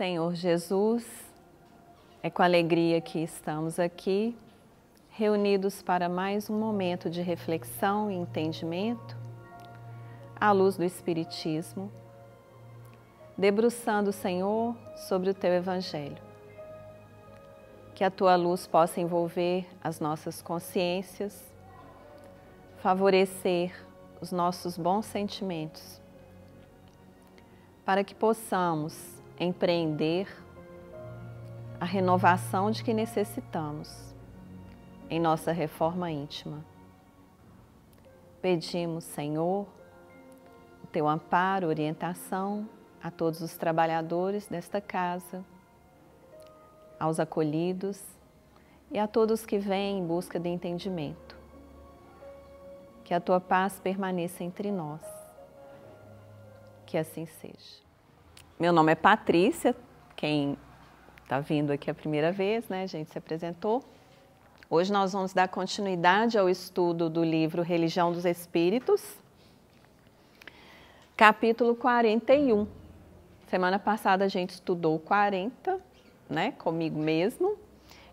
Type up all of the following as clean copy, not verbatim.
Senhor Jesus, é com alegria que estamos aqui, reunidos para mais um momento de reflexão e entendimento, à luz do Espiritismo, debruçando, Senhor, sobre o Teu Evangelho. Que a Tua luz possa envolver as nossas consciências, favorecer os nossos bons sentimentos, para que possamos empreender a renovação de que necessitamos em nossa reforma íntima. Pedimos, Senhor, o Teu amparo, orientação a todos os trabalhadores desta casa, aos acolhidos e a todos que vêm em busca de entendimento. Que a Tua paz permaneça entre nós. Que assim seja. Meu nome é Patrícia, quem está vindo aqui a primeira vez, né? A gente se apresentou. Hoje nós vamos dar continuidade ao estudo do livro Religião dos Espíritos, capítulo 41. Semana passada a gente estudou 40, né? Comigo mesmo.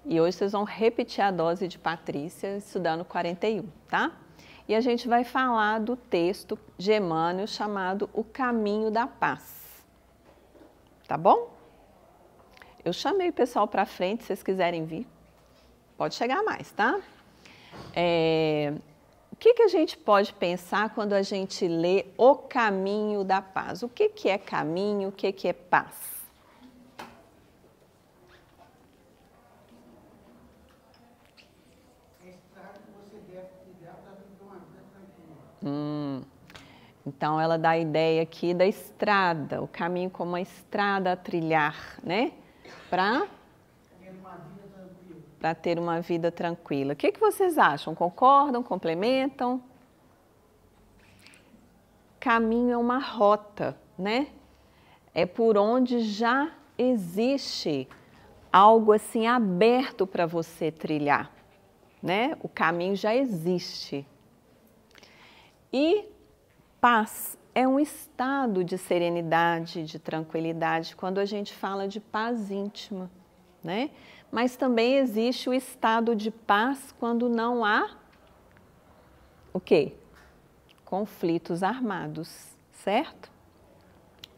E hoje vocês vão repetir a dose de Patrícia estudando 41, tá? E a gente vai falar do texto de Emmanuel chamado O Caminho da Paz. Tá bom? Eu chamei o pessoal para frente, se vocês quiserem vir. Pode chegar mais, tá? O que a gente pode pensar quando a gente lê O Caminho da Paz? O que é caminho, o que é paz? Então, ela dá a ideia aqui da estrada, o caminho como uma estrada a trilhar, né? Para ter uma vida tranquila. O que vocês acham? Concordam? Complementam? Caminho é uma rota, né? É por onde já existe algo assim aberto para você trilhar, né? O caminho já existe. E paz é um estado de serenidade, de tranquilidade, quando a gente fala de paz íntima, né? Mas também existe o estado de paz quando não há o quê? Conflitos armados, certo?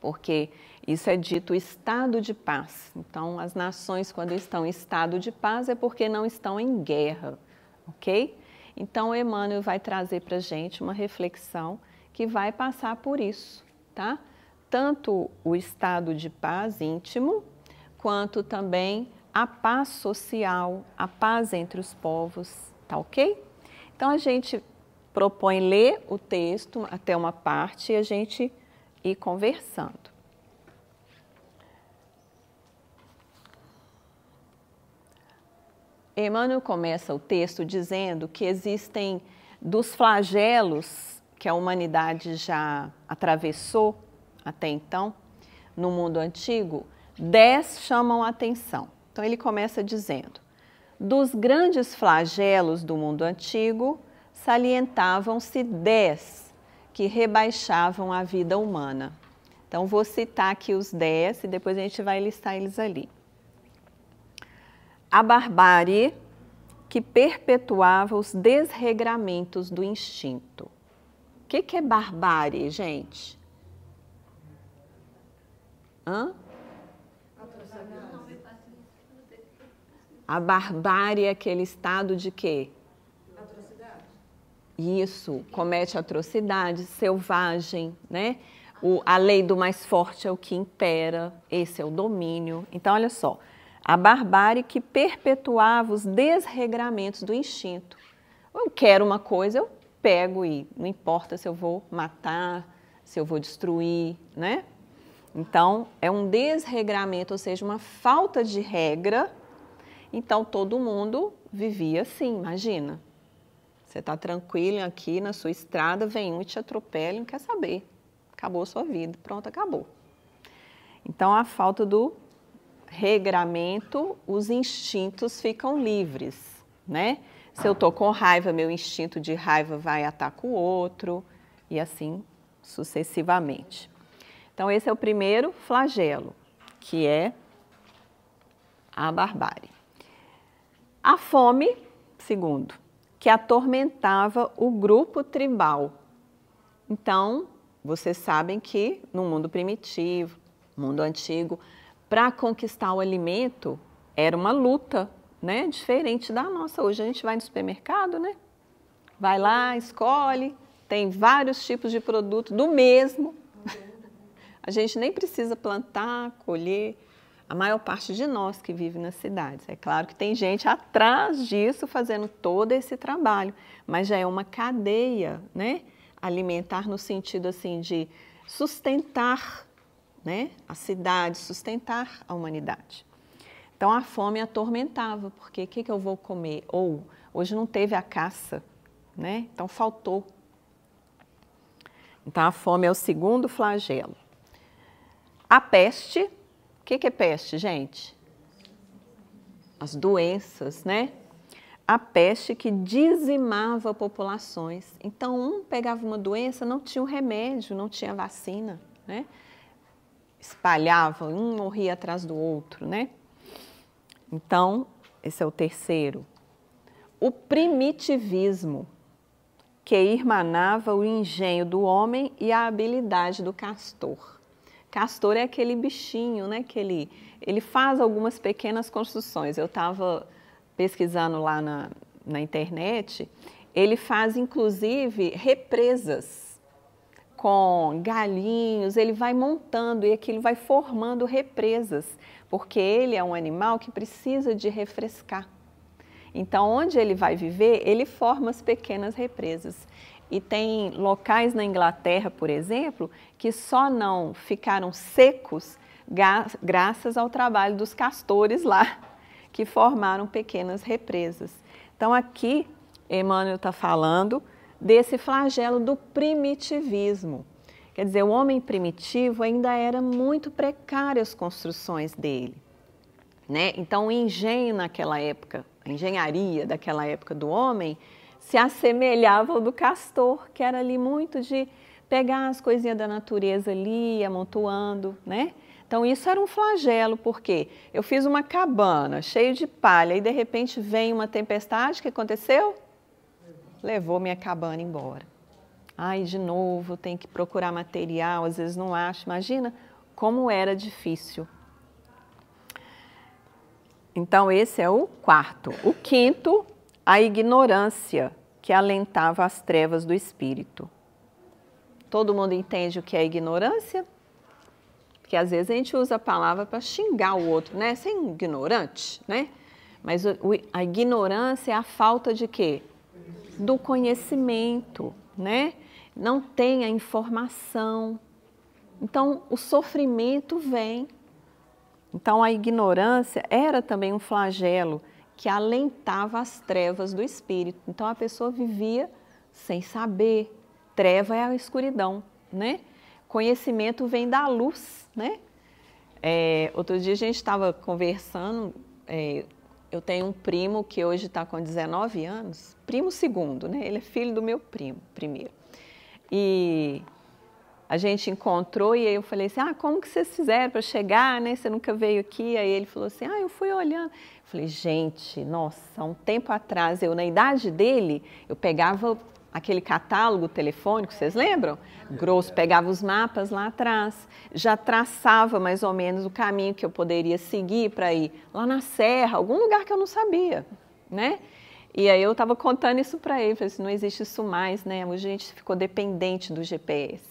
Porque isso é dito estado de paz. Então, as nações, quando estão em estado de paz, é porque não estão em guerra, ok? Então, Emmanuel vai trazer para a gente uma reflexão que vai passar por isso, tá? Tanto o estado de paz íntimo, quanto também a paz social, a paz entre os povos, tá ok? Então, a gente propõe ler o texto até uma parte e a gente ir conversando. Emmanuel começa o texto dizendo que existem dos flagelos que a humanidade já atravessou até então, no mundo antigo, 10 chamam a atenção. Então ele começa dizendo: dos grandes flagelos do mundo antigo, salientavam-se 10 que rebaixavam a vida humana. Então vou citar aqui os 10 e depois a gente vai listar eles ali. A barbárie que perpetuava os desregramentos do instinto. O que é barbárie, gente? A barbárie é aquele estado de quê? Atrocidade. Isso, comete atrocidade, selvagem, né? A lei do mais forte é o que impera, esse é o domínio. Então, olha só, a barbárie que perpetuava os desregramentos do instinto. Eu quero uma coisa, eu pego e não importa se eu vou matar, se eu vou destruir, né? Então, é um desregramento, ou seja, uma falta de regra. Então, todo mundo vivia assim, imagina. Você está tranquilo aqui na sua estrada, vem um e te atropela e não quer saber. Acabou a sua vida, pronto, acabou. Então, a falta do regramento, os instintos ficam livres, né? Se eu estou com raiva, meu instinto de raiva vai atacar o outro e assim sucessivamente. Então, esse é o primeiro flagelo, que é a barbárie. A fome, segundo, que atormentava o grupo tribal. Então, vocês sabem que no mundo primitivo, mundo antigo, para conquistar o alimento era uma luta, né? Diferente da nossa. Hoje a gente vai no supermercado, né? Vai lá, escolhe, tem vários tipos de produto do mesmo. A gente nem precisa plantar, colher. A maior parte de nós que vive nas cidades. É claro que tem gente atrás disso fazendo todo esse trabalho, mas já é uma cadeia, né? Alimentar no sentido assim de sustentar, né? A cidade, sustentar a humanidade. Então a fome atormentava, porque o que eu vou comer? Ou hoje não teve a caça, né? Então faltou. Então a fome é o segundo flagelo. A peste, o que é peste, gente? As doenças, né? A peste que dizimava populações. Então um pegava uma doença, não tinha um remédio, não tinha vacina, né? Espalhava, um morria atrás do outro, né? Então, esse é o terceiro. O primitivismo, que irmanava o engenho do homem e a habilidade do castor. Castor é aquele bichinho, né? Que ele faz algumas pequenas construções. Eu estava pesquisando lá na internet, ele faz inclusive represas com galinhos, ele vai montando e aquilo vai formando represas, porque ele é um animal que precisa de refrescar. Então, onde ele vai viver, ele forma as pequenas represas. E tem locais na Inglaterra, por exemplo, que só não ficaram secos graças ao trabalho dos castores lá, que formaram pequenas represas. Então, aqui, Emmanuel está falando desse flagelo do primitivismo. Quer dizer, o homem primitivo ainda era muito precário as construções dele, né? Então, o engenho naquela época, a engenharia daquela época do homem, se assemelhava ao do castor, que era ali muito de pegar as coisinhas da natureza ali, amontoando, né? Então, isso era um flagelo, porque eu fiz uma cabana cheia de palha e, de repente, vem uma tempestade, o que aconteceu? Levou minha cabana embora. Ai, de novo, tem que procurar material, às vezes não acho. Imagina como era difícil. Então, esse é o quarto. O quinto, a ignorância, que alentava as trevas do espírito. Todo mundo entende o que é ignorância? Porque às vezes a gente usa a palavra para xingar o outro, né? Ser ignorante, né? Mas a ignorância é a falta de quê? Do conhecimento, né? Não tem a informação. Então, o sofrimento vem. Então, a ignorância era também um flagelo que alentava as trevas do espírito. Então, a pessoa vivia sem saber. Treva é a escuridão, né? Conhecimento vem da luz, né? Outro dia a gente estava conversando, eu tenho um primo que hoje está com 19 anos, primo segundo, né? Ele é filho do meu primo primeiro. E a gente encontrou e aí eu falei assim, como que vocês fizeram para chegar, né? Você nunca veio aqui. Aí ele falou assim, eu fui olhando. Eu falei, gente, nossa, um tempo atrás, na idade dele, eu pegava aquele catálogo telefônico, vocês lembram? Grosso, pegava os mapas lá atrás, já traçava mais ou menos o caminho que eu poderia seguir para ir lá na serra, algum lugar que eu não sabia, né? E aí eu estava contando isso para ele, falei assim, não existe isso mais, né? Hoje a gente ficou dependente do GPS.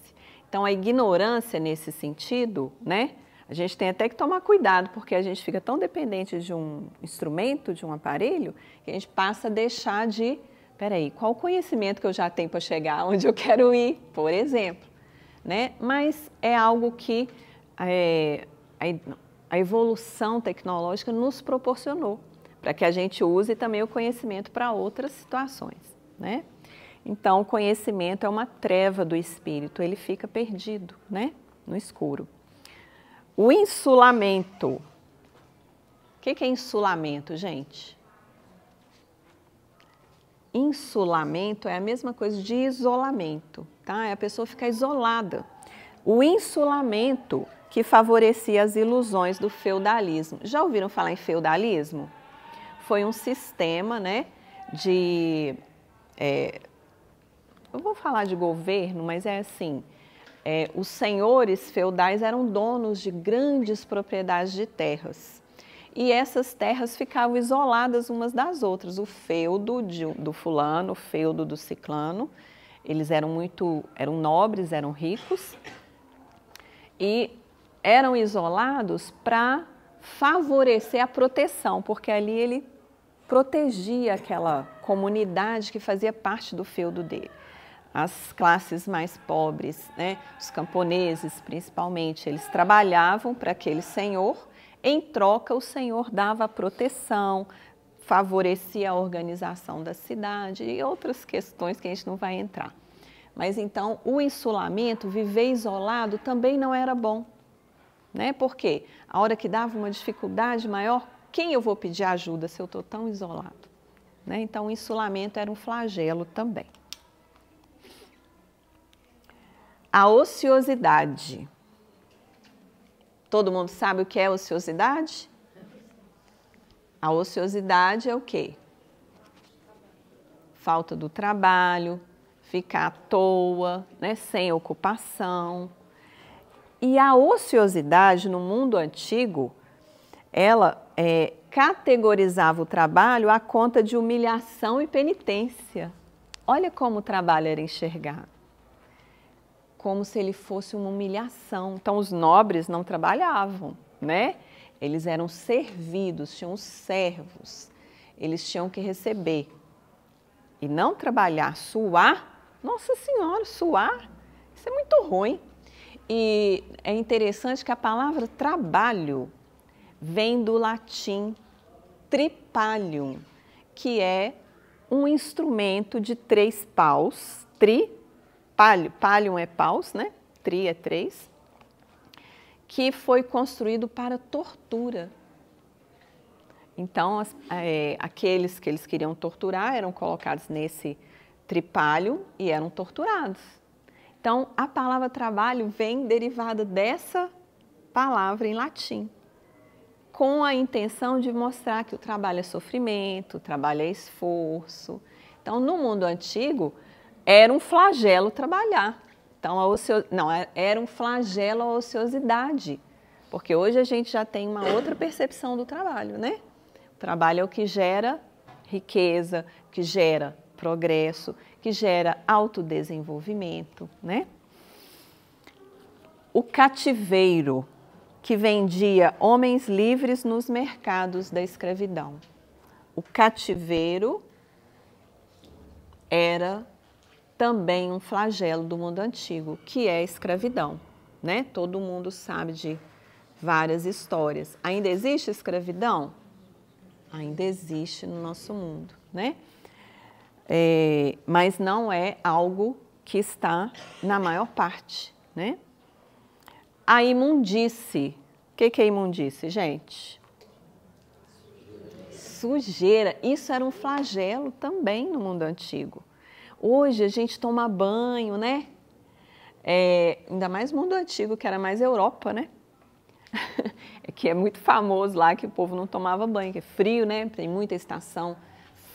Então, a ignorância nesse sentido, né? A gente tem até que tomar cuidado, porque a gente fica tão dependente de um instrumento, de um aparelho, que a gente passa a deixar de, peraí, qual o conhecimento que eu já tenho para chegar onde eu quero ir, por exemplo, né? Mas é algo que a evolução tecnológica nos proporcionou, para que a gente use também o conhecimento para outras situações, né? Então, o conhecimento é uma treva do espírito, ele fica perdido, né? No escuro. O insulamento. O que é insulamento, gente? Insulamento é a mesma coisa de isolamento, tá? É a pessoa ficar isolada. O insulamento que favorecia as ilusões do feudalismo. Já ouviram falar em feudalismo? Foi um sistema, né, eu vou falar de governo, mas é assim, os senhores feudais eram donos de grandes propriedades de terras. E essas terras ficavam isoladas umas das outras. O feudo do fulano, o feudo do ciclano, eles eram nobres, eram ricos e eram isolados para favorecer a proteção, porque ali ele protegia aquela comunidade que fazia parte do feudo dele. As classes mais pobres, né, os camponeses principalmente, eles trabalhavam para aquele senhor, em troca o senhor dava proteção, favorecia a organização da cidade e outras questões que a gente não vai entrar. Mas então o insulamento, viver isolado, também não era bom, né? Porque a hora que dava uma dificuldade maior, quem eu vou pedir ajuda se eu estou tão isolado? Né? Então o insulamento era um flagelo também. A ociosidade. Todo mundo sabe o que é ociosidade? A ociosidade é o quê? Falta do trabalho, ficar à toa, né, sem ocupação. E a ociosidade no mundo antigo, ela categorizava o trabalho à conta de humilhação e penitência. Olha como o trabalho era enxergado. Como se ele fosse uma humilhação. Então, os nobres não trabalhavam, né? Eles eram servidos, tinham servos, eles tinham que receber. E não trabalhar, suar, nossa senhora, suar, isso é muito ruim. E é interessante que a palavra trabalho vem do latim tripalium, que é um instrumento de 3 paus, Pallium é paus, né? Tri é 3, que foi construído para tortura. Então, aqueles que eles queriam torturar eram colocados nesse tripalho e eram torturados. Então, a palavra trabalho vem derivada dessa palavra em latim, com a intenção de mostrar que o trabalho é sofrimento, o trabalho é esforço. Então, no mundo antigo, era um flagelo trabalhar. Então, era um flagelo a ociosidade, porque hoje a gente já tem uma outra percepção do trabalho, né? O trabalho é o que gera riqueza, que gera progresso, que gera autodesenvolvimento, né? O cativeiro, que vendia homens livres nos mercados da escravidão. O cativeiro era também um flagelo do mundo antigo, que é a escravidão, né? Todo mundo sabe de várias histórias. Ainda existe escravidão? Ainda existe no nosso mundo, né? Mas não é algo que está na maior parte, né? A imundície. O que é imundície, gente? Sujeira. Isso era um flagelo também no mundo antigo. Hoje a gente toma banho, né? Ainda mais mundo antigo, que era mais Europa, né? Que é muito famoso lá que o povo não tomava banho, que é frio, né? Tem muita estação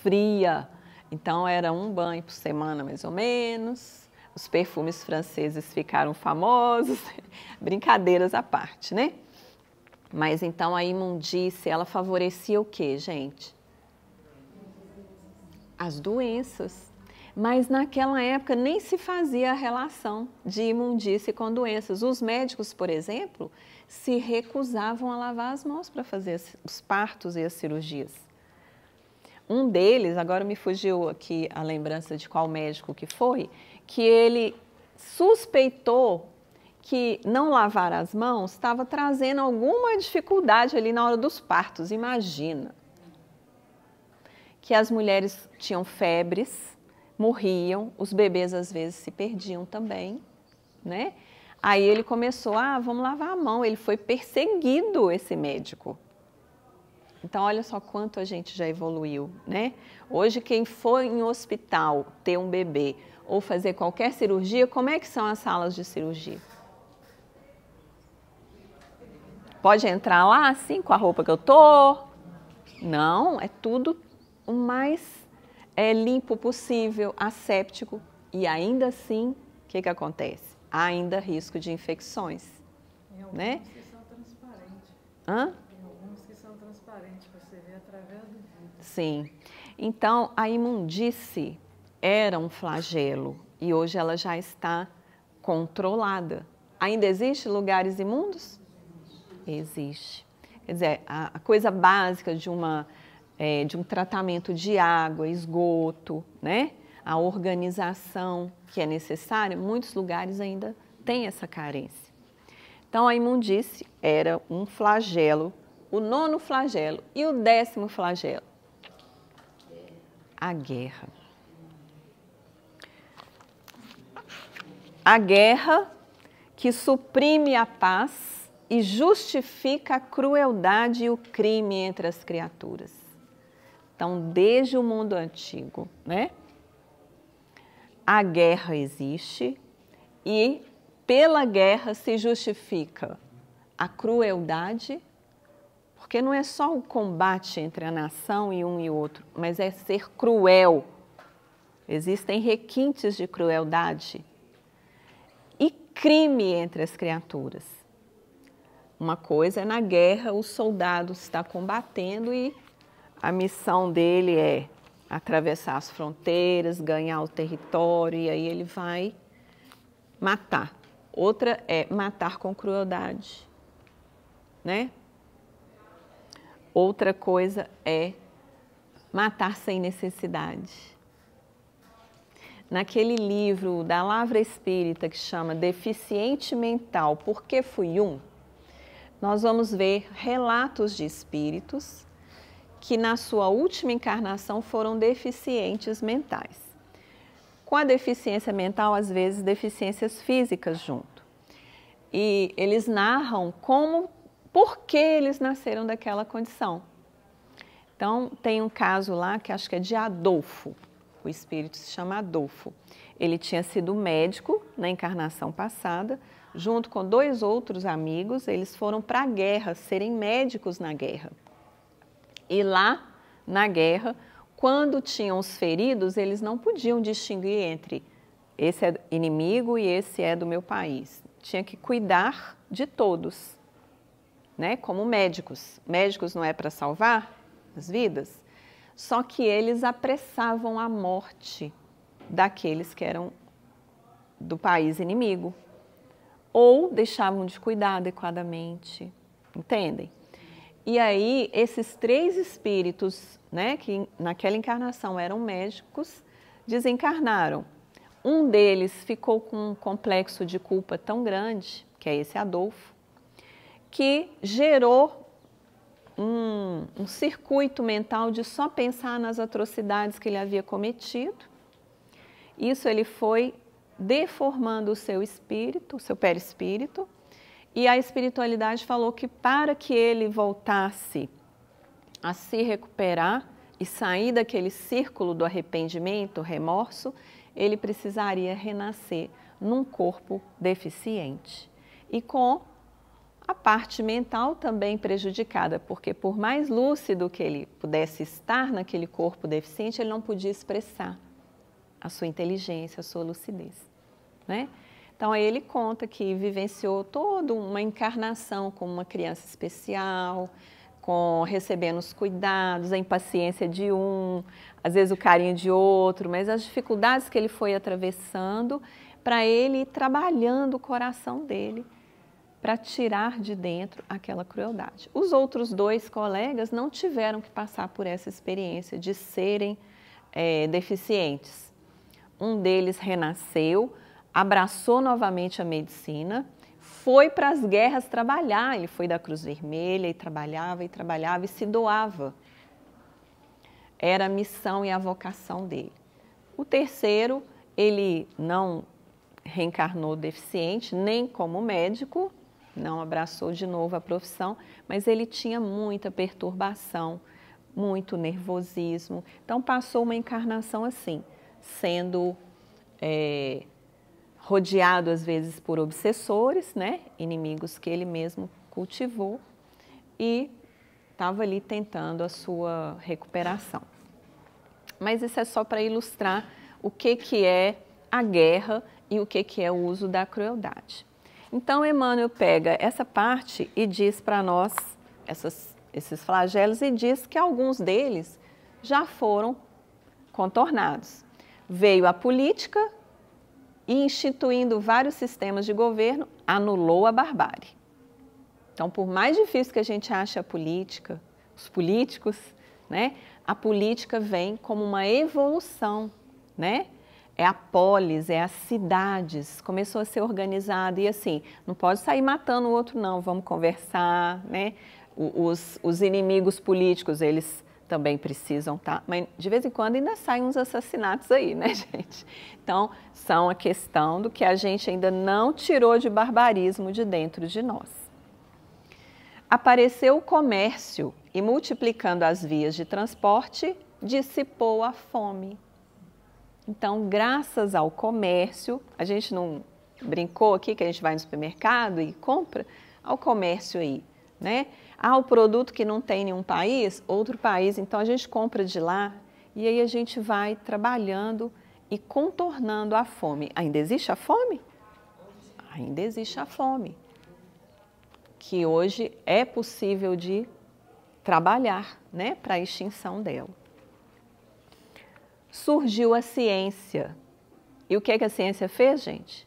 fria. Então era um banho por semana, mais ou menos. Os perfumes franceses ficaram famosos. Brincadeiras à parte, né? Mas então a imundície, ela favorecia o quê, gente? As doenças. Mas naquela época nem se fazia a relação de imundície com doenças. Os médicos, por exemplo, se recusavam a lavar as mãos para fazer os partos e as cirurgias. Um deles, agora me fugiu aqui a lembrança de qual médico que foi, que ele suspeitou que não lavar as mãos estava trazendo alguma dificuldade ali na hora dos partos. Imagina que as mulheres tinham febres, morriam, os bebês às vezes se perdiam também, né? Aí ele começou, vamos lavar a mão, ele foi perseguido, esse médico. Então, olha só quanto a gente já evoluiu, né? Hoje, quem for em hospital ter um bebê ou fazer qualquer cirurgia, como é que são as salas de cirurgia? Pode entrar lá assim, com a roupa que eu tô? Não, é tudo o mais limpo possível, asséptico. E ainda assim, o que acontece? Há ainda risco de infecções. Tem algumas, né, que são transparentes. Hã? Tem algumas que são transparentes, você vê através do vidro. Sim. Então, a imundície era um flagelo e hoje ela já está controlada. Ainda existe lugares imundos? Existe. Quer dizer, a coisa básica de um tratamento de água, esgoto, né? A organização que é necessária, muitos lugares ainda têm essa carência. Então, a imundície era um flagelo, o 9º flagelo. E o 10º flagelo? A guerra. A guerra que suprime a paz e justifica a crueldade e o crime entre as criaturas. Então, desde o mundo antigo, né? A guerra existe e pela guerra se justifica a crueldade, porque não é só o combate entre a nação e um e outro, mas é ser cruel. Existem requintes de crueldade e crime entre as criaturas. Uma coisa é na guerra o soldado está combatendo e a missão dele é atravessar as fronteiras, ganhar o território e aí ele vai matar. Outra é matar com crueldade, né? Outra coisa é matar sem necessidade. Naquele livro da Lavra Espírita que chama Deficiente Mental, Por que Fui Um? Nós vamos ver relatos de espíritos que na sua última encarnação foram deficientes mentais. Com a deficiência mental, às vezes, deficiências físicas junto. E eles narram por que eles nasceram daquela condição. Então, tem um caso lá que acho que é de Adolfo, o espírito se chama Adolfo. Ele tinha sido médico na encarnação passada, junto com 2 outros amigos, eles foram para a guerra, serem médicos na guerra. E lá, na guerra, quando tinham os feridos, eles não podiam distinguir entre esse é inimigo e esse é do meu país. Tinha que cuidar de todos, né? Como médicos. Médicos não é para salvar as vidas? Só que eles apressavam a morte daqueles que eram do país inimigo. Ou deixavam de cuidar adequadamente, entendem? E aí, esses 3 espíritos, né, que naquela encarnação eram médicos, desencarnaram. Um deles ficou com um complexo de culpa tão grande, que é esse Adolfo, que gerou um circuito mental de só pensar nas atrocidades que ele havia cometido. Isso ele foi deformando o seu espírito, o seu perispírito, e a espiritualidade falou que para que ele voltasse a se recuperar e sair daquele círculo do arrependimento, remorso, ele precisaria renascer num corpo deficiente. E com a parte mental também prejudicada, porque por mais lúcido que ele pudesse estar naquele corpo deficiente, ele não podia expressar a sua inteligência, a sua lucidez, né? Então, aí ele conta que vivenciou toda uma encarnação como uma criança especial, recebendo os cuidados, a impaciência de um, às vezes o carinho de outro, mas as dificuldades que ele foi atravessando para ele ir trabalhando o coração dele para tirar de dentro aquela crueldade. Os outros 2 colegas não tiveram que passar por essa experiência de serem deficientes. Um deles renasceu, abraçou novamente a medicina, foi para as guerras trabalhar, ele foi da Cruz Vermelha e trabalhava e se doava. Era a missão e a vocação dele. O terceiro, ele não reencarnou deficiente, nem como médico, não abraçou de novo a profissão, mas ele tinha muita perturbação, muito nervosismo. Então passou uma encarnação assim, sendo rodeado às vezes por obsessores, né? Inimigos que ele mesmo cultivou, e estava ali tentando a sua recuperação. Mas isso é só para ilustrar o que é a guerra e o que é o uso da crueldade. Então, Emmanuel pega essa parte e diz para nós, esses flagelos, e diz que alguns deles já foram contornados. Veio a política e, instituindo vários sistemas de governo, anulou a barbárie. Então, por mais difícil que a gente ache a política, os políticos, né, a política vem como uma evolução, né? É a polis, é as cidades, começou a ser organizada e assim, não pode sair matando o outro não, vamos conversar, né? Os inimigos políticos, eles também precisam, tá? Mas de vez em quando ainda saem uns assassinatos aí, né, gente? Então, são a questão do que a gente ainda não tirou de barbarismo de dentro de nós. Apareceu o comércio e, multiplicando as vias de transporte, dissipou a fome. Então, graças ao comércio, a gente não brincou aqui que a gente vai no supermercado e compra, ao comércio aí, né? O produto que não tem em nenhum país, outro país, então a gente compra de lá e aí a gente vai trabalhando e contornando a fome. Ainda existe a fome? Ainda existe a fome, que hoje é possível de trabalhar, né, para a extinção dela. Surgiu a ciência. E o que a ciência fez, gente?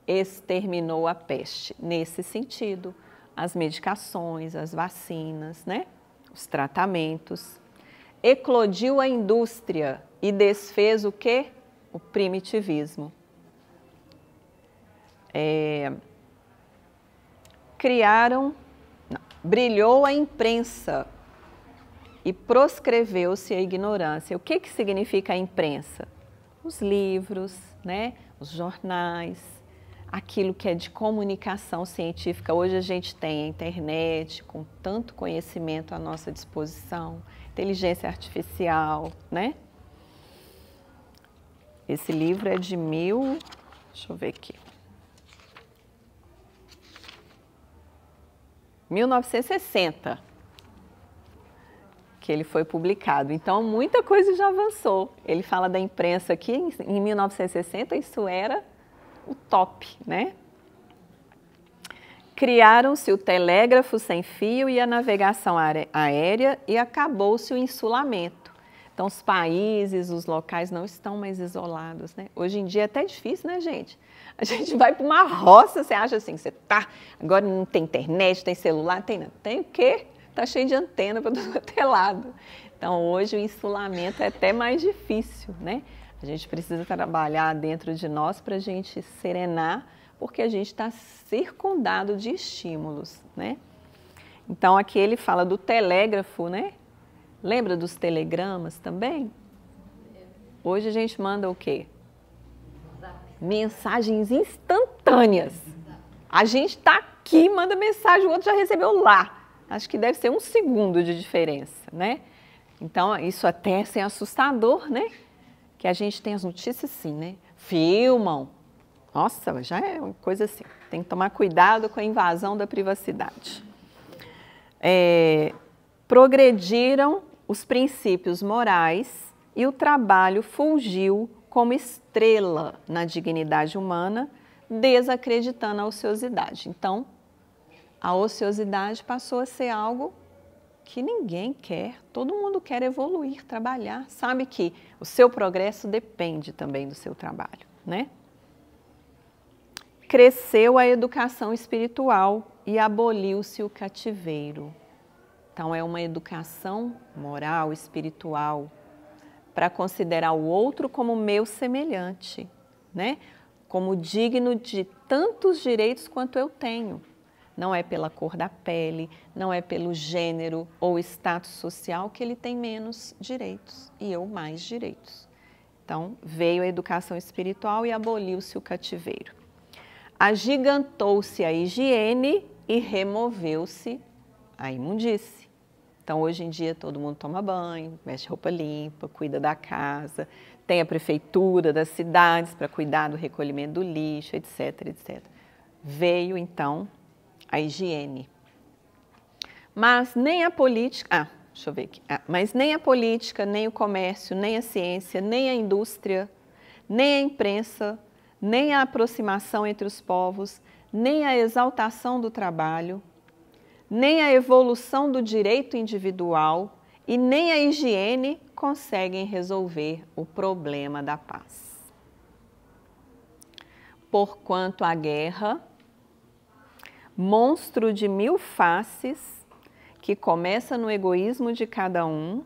Exterminou a peste. Nesse sentido, as medicações, as vacinas, né? Os tratamentos. Eclodiu a indústria e desfez o quê? O primitivismo. Brilhou a imprensa e proscreveu-se a ignorância. O que significa a imprensa? Os livros, né? Os jornais, aquilo que é de comunicação científica. Hoje a gente tem a internet com tanto conhecimento à nossa disposição, inteligência artificial, né? Esse livro é de deixa eu ver aqui, 1960. Que ele foi publicado. Então, muita coisa já avançou. Ele fala da imprensa aqui, em 1960, isso era o top, né? Criaram-se o telégrafo sem fio e a navegação aérea e acabou-se o insulamento. Então, os países, os locais não estão mais isolados, né? Hoje em dia é até difícil, né, gente? A gente vai para uma roça, você acha assim, agora não tem internet, tem celular, tem o quê? Está cheio de antena para todo é lado. Então, hoje o insulamento é até mais difícil, né? A gente precisa trabalhar dentro de nós para a gente serenar, porque a gente está circundado de estímulos, né? Então, aqui ele fala do telégrafo, né? Lembra dos telegramas também? Hoje a gente manda o quê? Mensagens instantâneas. A gente está aqui, manda mensagem, o outro já recebeu lá. Acho que deve ser 1 segundo de diferença, né? Então, isso até é assim, assustador, né? Que a gente tem as notícias assim, né? Filmam. Nossa, já é uma coisa assim. Tem que tomar cuidado com a invasão da privacidade. Progrediram os princípios morais e o trabalho fulgiu como estrela na dignidade humana, desacreditando a ociosidade. Então, a ociosidade passou a ser algo que ninguém quer, todo mundo quer evoluir, trabalhar, sabe que o seu progresso depende também do seu trabalho, né? Cresceu a educação espiritual e aboliu-se o cativeiro. Então, é uma educação moral, espiritual, para considerar o outro como meu semelhante, né? Como digno de tantos direitos quanto eu tenho. Não é pela cor da pele, não é pelo gênero ou status social que ele tem menos direitos e eu mais direitos. Então, veio a educação espiritual e aboliu-se o cativeiro. Agigantou-se a higiene e removeu-se a imundície. Então, hoje em dia, todo mundo toma banho, veste roupa limpa, cuida da casa, tem a prefeitura das cidades para cuidar do recolhimento do lixo, etc, etc. Veio, então, a higiene. Mas nem a política, deixa eu ver aqui. Mas nem a política, nem o comércio, nem a ciência, nem a indústria, nem a imprensa, nem a aproximação entre os povos, nem a exaltação do trabalho, nem a evolução do direito individual e nem a higiene conseguem resolver o problema da paz. Porquanto a guerra, monstro de mil faces, que começa no egoísmo de cada um,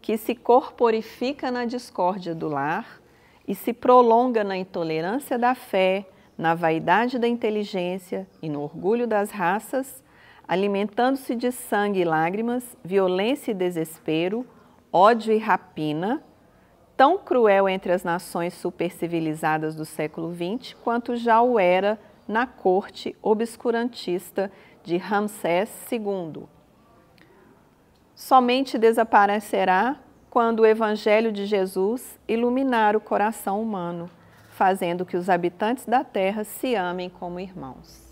que se corporifica na discórdia do lar e se prolonga na intolerância da fé, na vaidade da inteligência e no orgulho das raças, alimentando-se de sangue e lágrimas, violência e desespero, ódio e rapina, tão cruel entre as nações supercivilizadas do século XX, quanto já o era na corte obscurantista de Ramsés II. Somente desaparecerá quando o Evangelho de Jesus iluminar o coração humano, fazendo que os habitantes da terra se amem como irmãos.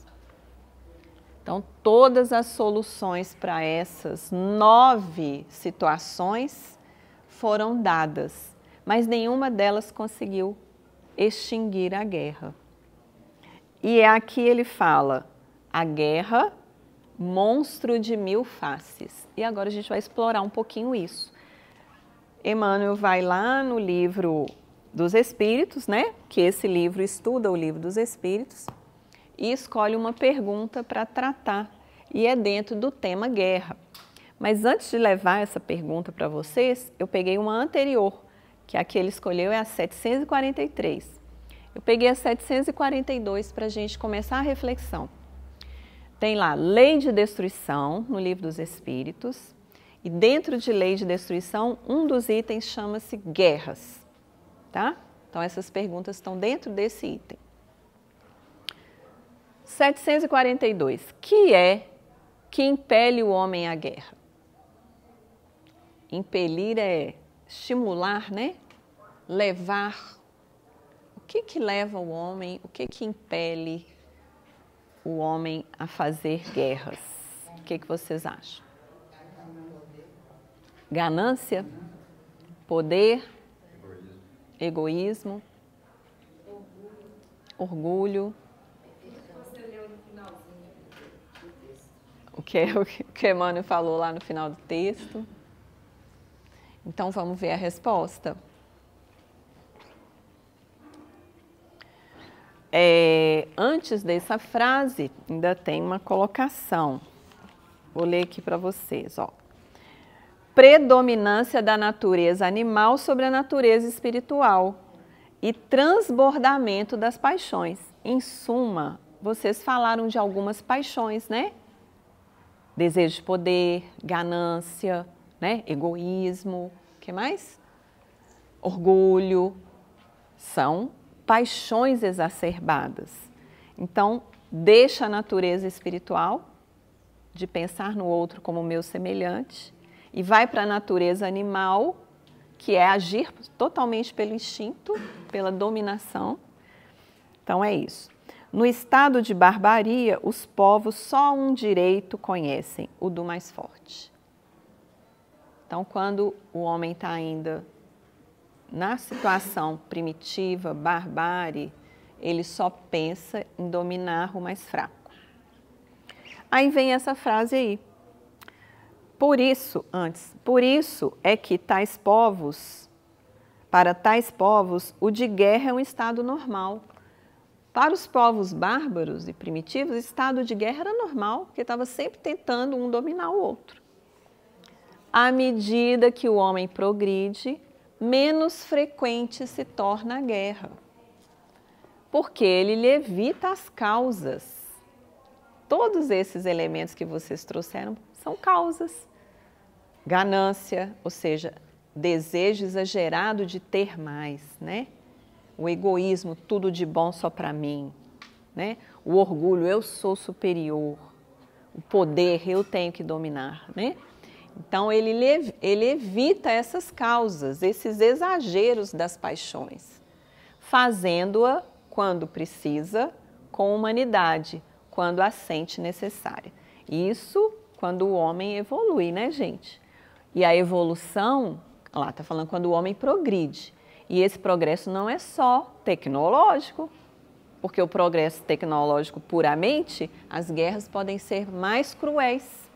Então, todas as soluções para essas 9 situações foram dadas, mas nenhuma delas conseguiu extinguir a guerra. E aqui ele fala, a guerra, monstro de mil faces. E agora a gente vai explorar um pouquinho isso. Emmanuel vai lá no livro dos Espíritos, né? Que esse livro estuda o livro dos Espíritos, e escolhe uma pergunta para tratar, e é dentro do tema guerra. Mas antes de levar essa pergunta para vocês, eu peguei uma anterior, que a que ele escolheu é a 743. Eu peguei a 742 para a gente começar a reflexão. Tem lá Lei de Destruição, no Livro dos Espíritos, e dentro de Lei de Destruição, um dos itens chama-se Guerras, tá? Então essas perguntas estão dentro desse item. 742. Que é que impele o homem à guerra? Impelir é estimular, né? Levar. O que leva o homem, o que impele o homem a fazer guerras? O que vocês acham? Ganância? Poder? Egoísmo? Orgulho? O que Emmanuel falou lá no final do texto. Então, vamos ver a resposta. Antes dessa frase, ainda tem uma colocação. Vou ler aqui para vocês. Ó. Predominância da natureza animal sobre a natureza espiritual e transbordamento das paixões. Em suma, vocês falaram de algumas paixões, né? Desejo de poder, ganância, né? Egoísmo, o que mais? Orgulho, são paixões exacerbadas. Então, deixa a natureza espiritual, de pensar no outro como meu semelhante, e vai para a natureza animal, que é agir totalmente pelo instinto, pela dominação. Então, é isso. No estado de barbaria, os povos só um direito conhecem, o do mais forte. Então, quando o homem está ainda na situação primitiva, barbárie, ele só pensa em dominar o mais fraco. Aí vem essa frase aí. Por isso é que para tais povos, o de guerra é um estado normal. Para os povos bárbaros e primitivos, o estado de guerra era normal, porque estava sempre tentando um dominar o outro. À medida que o homem progride, menos frequente se torna a guerra, porque ele lhe evita as causas. Todos esses elementos que vocês trouxeram são causas. Ganância, ou seja, desejo exagerado de ter mais, né? O egoísmo, tudo de bom só para mim, né? O orgulho, eu sou superior. O poder, eu tenho que dominar, né? Então, ele evita essas causas, esses exageros das paixões, fazendo-a, quando precisa, com humanidade, quando a sente necessária. Isso quando o homem evolui, né, gente? E a evolução, lá está falando quando o homem progride. E esse progresso não é só tecnológico, porque o progresso tecnológico puramente, as guerras podem ser mais cruéis,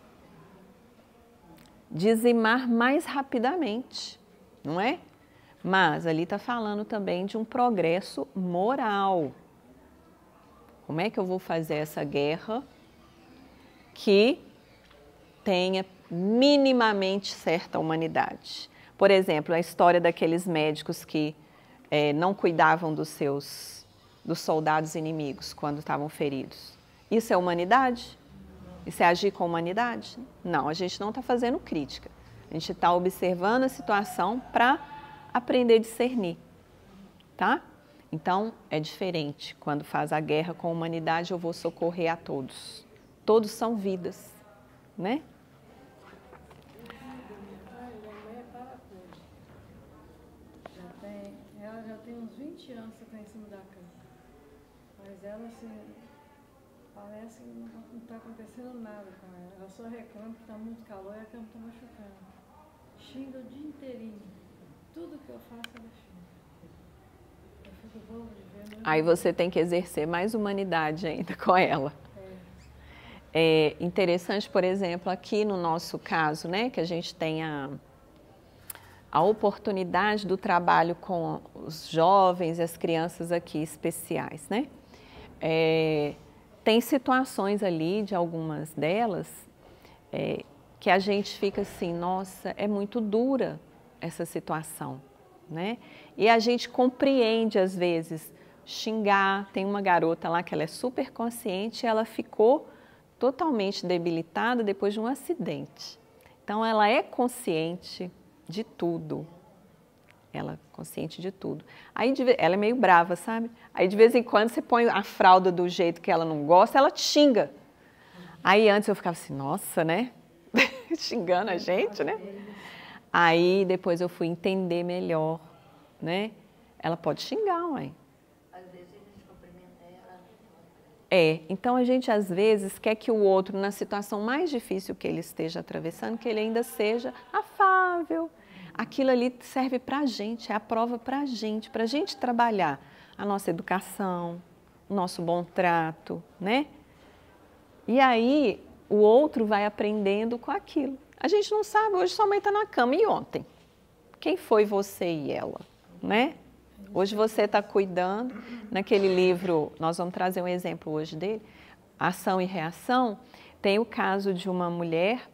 dizimar mais rapidamente, não é? Mas ali está falando também de um progresso moral. Como é que eu vou fazer essa guerra que tenha minimamente certa humanidade? Por exemplo, a história daqueles médicos que não cuidavam dos soldados inimigos quando estavam feridos. Isso é humanidade? Isso é agir com humanidade? Não, a gente não está fazendo crítica. A gente está observando a situação para aprender a discernir, tá? Então, é diferente. Quando faz a guerra com a humanidade, eu vou socorrer a todos. Todos são vidas, né? Ela já tem uns 20 anos que está em cima da cama. Mas ela, assim, parece que não está acontecendo nada com ela. Ela só reclama que está muito calor e a cama está machucando. Xinga o dia inteirinho. Tudo que eu faço, ela xinga. Eu fico bobo de ver. Aí você tem que exercer mais humanidade ainda com ela. É interessante, por exemplo, aqui no nosso caso, né, que a gente tem a oportunidade do trabalho com os jovens e as crianças aqui especiais, né? Tem situações ali, de algumas delas, que a gente fica assim, nossa, é muito dura essa situação, né? E a gente compreende, às vezes, xingar. Tem uma garota lá que ela é super consciente, ela ficou totalmente debilitada depois de um acidente. Então, ela é consciente de tudo. Ela é consciente de tudo. Aí, ela é meio brava, sabe? Aí, de vez em quando, você põe a fralda do jeito que ela não gosta, ela te xinga. Aí, antes eu ficava assim, nossa, né? Xingando a gente, né? Aí, depois eu fui entender melhor, né? Ela pode xingar, mãe. Às vezes a gente cumprimenta ela. Então a gente às vezes quer que o outro, na situação mais difícil que ele esteja atravessando, que ele ainda seja afável. Aquilo ali serve para a gente, é a prova para a gente trabalhar a nossa educação, o nosso bom trato, né? E aí o outro vai aprendendo com aquilo. A gente não sabe, hoje sua mãe está na cama, e ontem? Quem foi você e ela, né? Hoje você está cuidando. Naquele livro, nós vamos trazer um exemplo hoje dele, Ação e Reação, tem o caso de uma mulher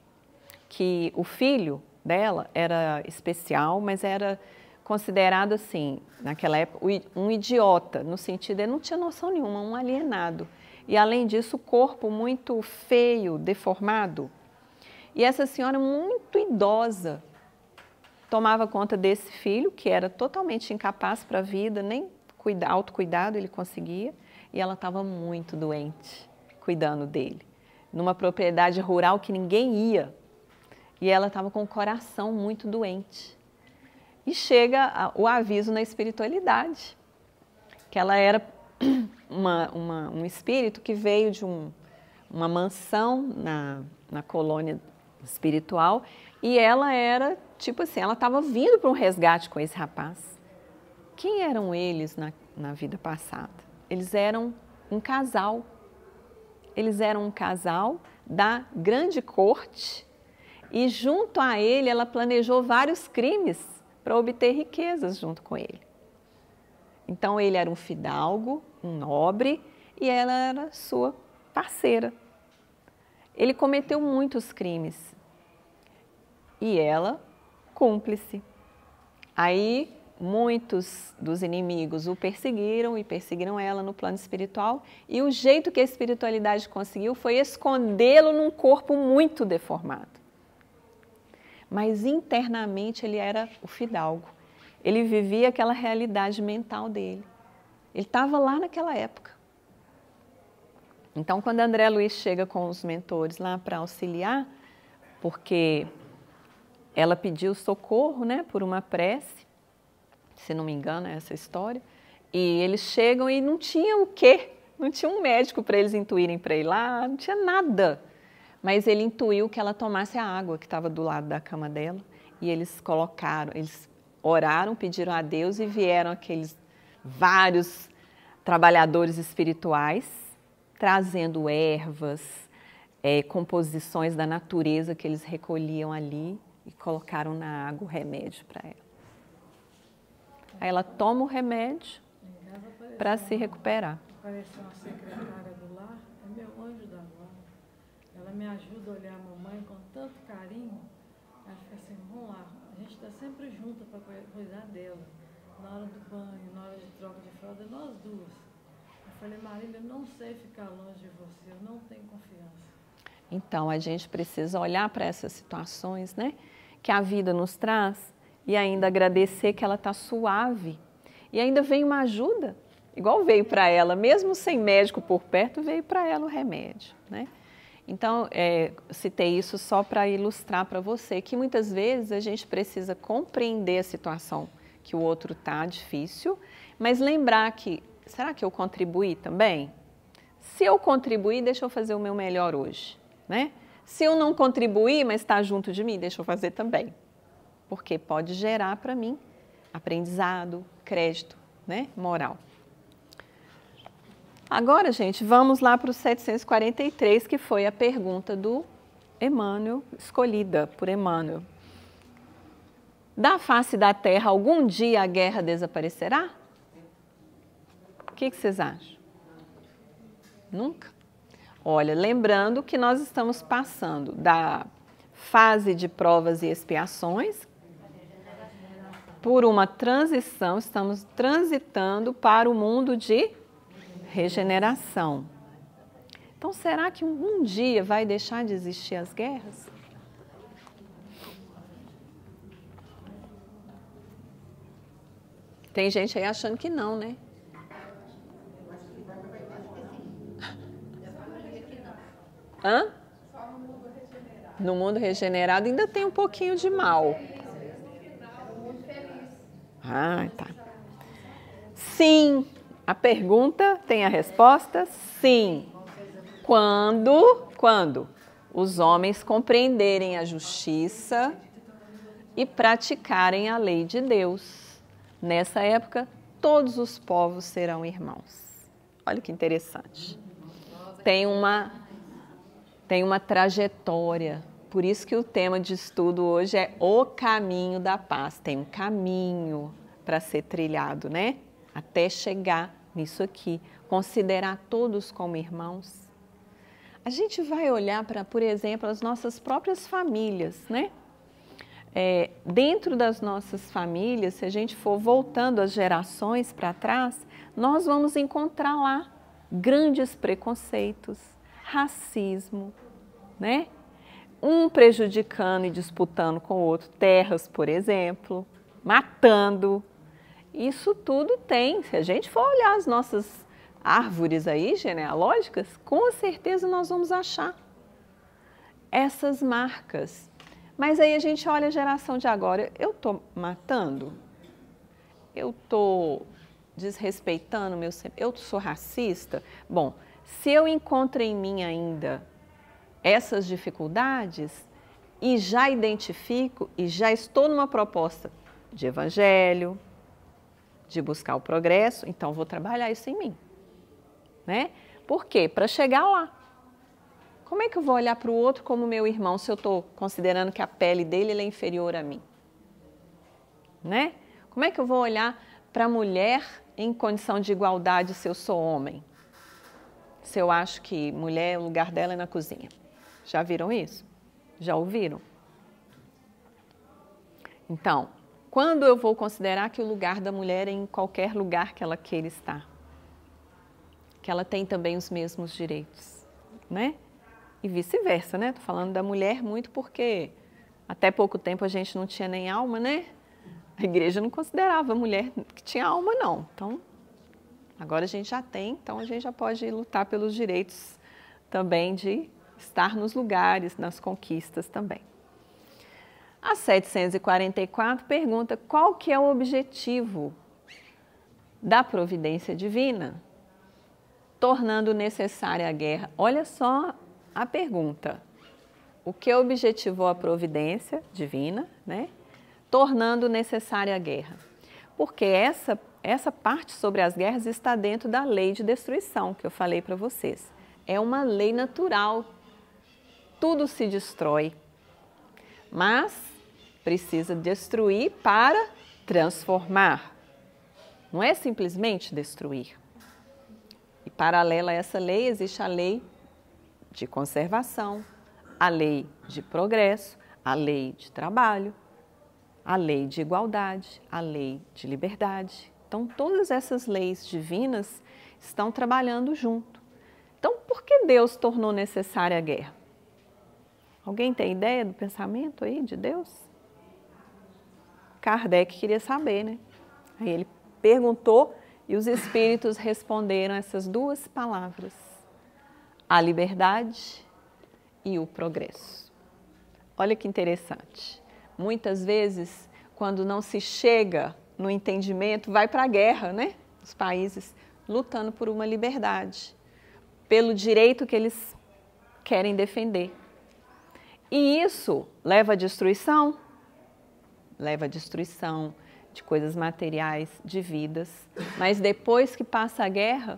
que o filho dela era especial, mas era considerado assim, naquela época, um idiota, no sentido, ele não tinha noção nenhuma, um alienado. E além disso, o corpo muito feio, deformado. E essa senhora muito idosa tomava conta desse filho, que era totalmente incapaz para a vida, nem autocuidado ele conseguia, e ela estava muito doente, cuidando dele, numa propriedade rural que ninguém ia, e ela estava com o coração muito doente. E chega o aviso na espiritualidade, que ela era um espírito que veio de uma mansão na colônia espiritual, e ela era, tipo assim, ela estava vindo para um resgate com esse rapaz. Quem eram eles na vida passada? Eles eram um casal. Eles eram um casal da grande corte e junto a ele ela planejou vários crimes para obter riquezas junto com ele. Então ele era um fidalgo, um nobre, e ela era sua parceira. Ele cometeu muitos crimes e ela cúmplice. Aí muitos dos inimigos o perseguiram e perseguiram ela no plano espiritual, e o jeito que a espiritualidade conseguiu foi escondê-lo num corpo muito deformado. Mas internamente ele era o fidalgo. Ele vivia aquela realidade mental dele. Ele estava lá naquela época. Então, quando André Luiz chega com os mentores lá para auxiliar, porque ela pediu socorro, né, por uma prece, se não me engano é essa história, e eles chegam e não tinha o quê? Não tinha um médico para eles intuírem para ir lá, não tinha nada. mas ele intuiu que ela tomasse a água que estava do lado da cama dela, e eles oraram, pediram a Deus e vieram aqueles vários trabalhadores espirituais, trazendo ervas, composições da natureza que eles recolhiam ali e colocaram na água o remédio para ela. Aí ela toma o remédio para se recuperar. Apareceu uma secretária do lar, é meu anjo da guarda. Ela me ajuda a olhar a mamãe com tanto carinho. Ela fica assim, vamos lá, a gente está sempre junto para cuidar dela. Na hora do banho, na hora de troca de fralda, nós duas. Eu falei, Marília, eu não sei ficar longe de você, eu não tenho confiança. Então, a gente precisa olhar para essas situações, né, que a vida nos traz e ainda agradecer que ela está suave. E ainda vem uma ajuda, igual veio para ela, mesmo sem médico por perto, veio para ela o remédio, né? Então, citei isso só para ilustrar para você que muitas vezes a gente precisa compreender a situação que o outro está difícil, mas lembrar que, será que eu contribuí também? Se eu contribuir, deixa eu fazer o meu melhor hoje, né? Se eu não contribuir, mas está junto de mim, deixa eu fazer também. Porque pode gerar para mim aprendizado, crédito, né? Moral. Agora, gente, vamos lá para o 743, que foi a pergunta do Emmanuel, escolhida por Emmanuel. Da face da Terra, algum dia a guerra desaparecerá? O que vocês acham? Nunca? Olha, lembrando que nós estamos passando da fase de provas e expiações por uma transição, estamos transitando para o mundo de regeneração. Então, será que um dia vai deixar de existir as guerras? Tem gente aí achando que não, né? Hã? No mundo regenerado ainda tem um pouquinho de mal. Ah, tá. Sim. A pergunta tem a resposta? Sim. Quando os homens compreenderem a justiça e praticarem a lei de Deus. Nessa época, todos os povos serão irmãos. Olha que interessante. Tem uma trajetória. Por isso que o tema de estudo hoje é o caminho da paz. Tem um caminho para ser trilhado, né? Até chegar nisso aqui. Considerar todos como irmãos. A gente vai olhar para, por exemplo, as nossas próprias famílias, né? Dentro das nossas famílias, se a gente for voltando as gerações para trás, nós vamos encontrar lá grandes preconceitos, racismo, né? Um prejudicando e disputando com o outro terras, por exemplo, matando. Isso tudo tem. Se a gente for olhar as nossas árvores aí, genealógicas, com certeza nós vamos achar essas marcas. Mas aí a gente olha a geração de agora. Eu estou matando? Eu estou desrespeitando meu... Eu sou racista? Bom, se eu encontro em mim ainda essas dificuldades e já identifico e já estou numa proposta de evangelho, de buscar o progresso, então vou trabalhar isso em mim, né? Por quê? Para chegar lá. Como é que eu vou olhar para o outro como meu irmão se eu estou considerando que a pele dele é inferior a mim? Né? Como é que eu vou olhar para a mulher em condição de igualdade se eu sou homem? Se eu acho que mulher, o lugar dela é na cozinha. Já viram isso? Já ouviram? Então, quando eu vou considerar que o lugar da mulher é em qualquer lugar que ela queira estar? Que ela tem também os mesmos direitos, né? E vice-versa, né? Estou falando da mulher muito porque até pouco tempo a gente não tinha nem alma, né? A igreja não considerava a mulher que tinha alma, não. Então, agora a gente já tem, então a gente já pode lutar pelos direitos também de estar nos lugares, nas conquistas também. A 744 pergunta qual que é o objetivo da providência divina, tornando necessária a guerra. Olha só a pergunta. o que objetivou a providência divina, né? Tornando necessária a guerra. Porque essa parte sobre as guerras está dentro da lei de destruição que eu falei para vocês. É uma lei natural. Tudo se destrói, mas precisa destruir para transformar. Não é simplesmente destruir. E paralela a essa lei existe a lei de conservação, a lei de progresso, a lei de trabalho, a lei de igualdade, a lei de liberdade. Então, todas essas leis divinas estão trabalhando junto. Então, por que Deus tornou necessária a guerra? Alguém tem ideia do pensamento aí de Deus? Kardec queria saber, né? Aí ele perguntou e os espíritos responderam essas duas palavras: a liberdade e o progresso. Olha que interessante. Muitas vezes, quando não se chega no entendimento, vai para a guerra, né? Os países lutando por uma liberdade, pelo direito que eles querem defender. E isso leva à destruição? Leva à destruição de coisas materiais, de vidas. Mas depois que passa a guerra,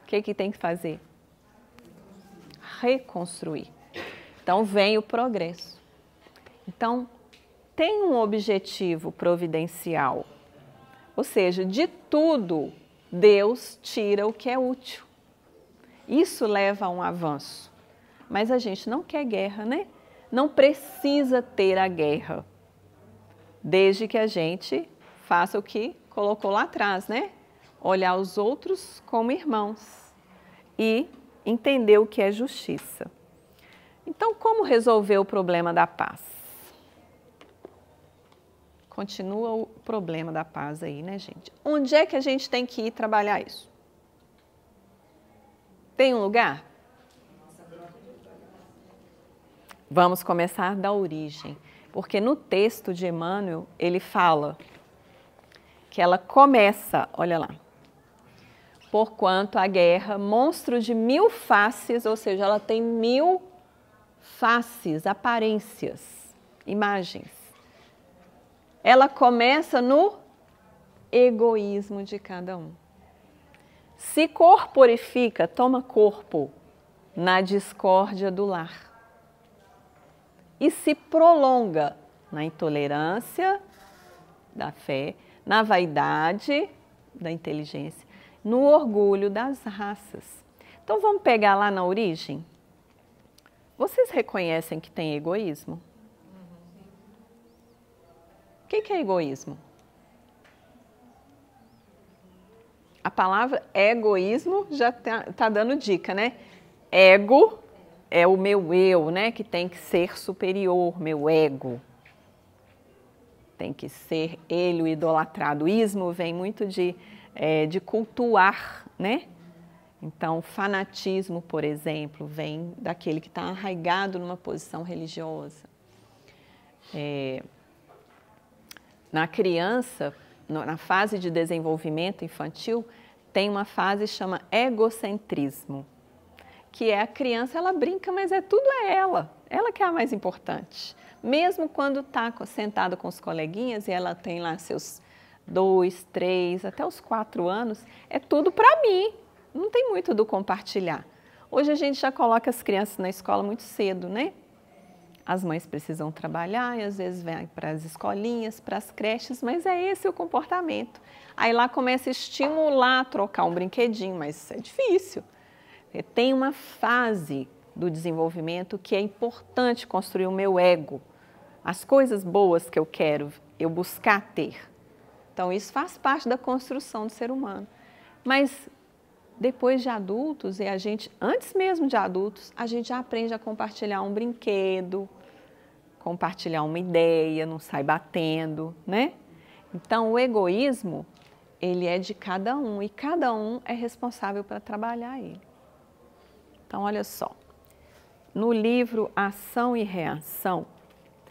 o que tem que fazer? Reconstruir. Então vem o progresso. Então, tem um objetivo providencial. Ou seja, de tudo, Deus tira o que é útil. Isso leva a um avanço. Mas a gente não quer guerra, né? Não precisa ter a guerra, desde que a gente faça o que colocou lá atrás, né? Olhar os outros como irmãos e entender o que é justiça. Então, como resolver o problema da paz? Continua o problema da paz aí, né, gente? Onde é que a gente tem que ir trabalhar isso? Tem um lugar? Vamos começar da origem, porque no texto de Emmanuel, ele fala que ela começa, olha lá, porquanto a guerra, monstro de 1000 faces, ou seja, ela tem 1000 faces, aparências, imagens. Ela começa no egoísmo de cada um. Se corporifica, toma corpo na discórdia do lar. E se prolonga na intolerância da fé, na vaidade da inteligência, no orgulho das raças. Então vamos pegar lá na origem? Vocês reconhecem que tem egoísmo? O que é egoísmo? A palavra egoísmo já tá dando dica, né? Ego é o meu eu, né? Que tem que ser superior, meu ego. Tem que ser ele o idolatrado. Ismo vem muito de cultuar, né? Então, fanatismo, por exemplo, vem daquele que está arraigado numa posição religiosa. Na criança, na fase de desenvolvimento infantil, tem uma fase que chama egocentrismo, que é a criança, ela brinca, mas tudo é ela que é a mais importante. Mesmo quando está sentada com os coleguinhas e ela tem lá seus 2, 3, até os 4 anos, é tudo para mim, não tem muito do compartilhar. Hoje a gente já coloca as crianças na escola muito cedo, né? As mães precisam trabalhar e às vezes vêm para as escolinhas, para as creches, mas é esse o comportamento. Aí lá começa a estimular a trocar um brinquedinho, mas é difícil. Tem uma fase do desenvolvimento que é importante construir o meu ego, as coisas boas que eu quero, eu buscar ter. Então isso faz parte da construção do ser humano. Mas depois de adultos, antes mesmo de adultos, a gente já aprende a compartilhar um brinquedo, compartilhar uma ideia, não sai batendo, né? Então, o egoísmo, ele é de cada um e cada um é responsável para trabalhar ele. Então, olha só, no livro Ação e Reação,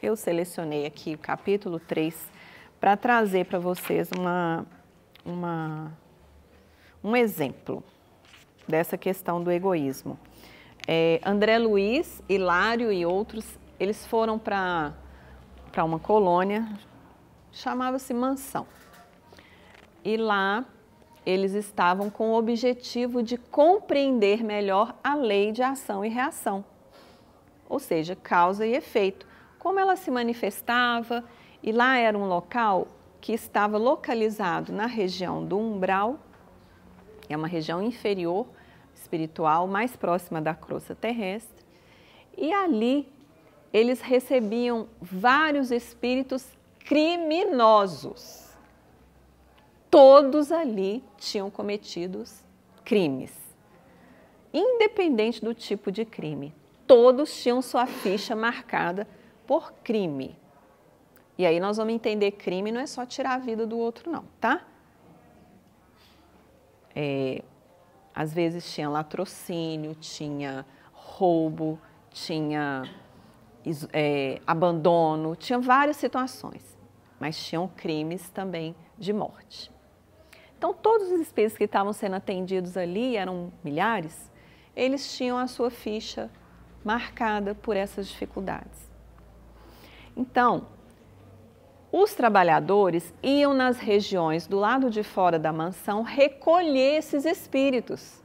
eu selecionei aqui o capítulo 3 para trazer para vocês um exemplo dessa questão do egoísmo. André Luiz, Hilário e outros, eles foram para uma colônia, chamava-se Mansão. E lá eles estavam com o objetivo de compreender melhor a lei de ação e reação, ou seja, causa e efeito, como ela se manifestava, e lá era um local que estava localizado na região do umbral, é uma região inferior, espiritual, mais próxima da crosta terrestre, e ali eles recebiam vários espíritos criminosos. Todos ali tinham cometido crimes, independente do tipo de crime. Todos tinham sua ficha marcada por crime. E aí nós vamos entender crime não é só tirar a vida do outro não, tá? Às vezes tinha latrocínio, tinha roubo, tinha abandono, tinha várias situações, mas tinham crimes também de morte. Então, todos os espíritos que estavam sendo atendidos ali, eram milhares, eles tinham a sua ficha marcada por essas dificuldades. Então, os trabalhadores iam nas regiões do lado de fora da mansão recolher esses espíritos,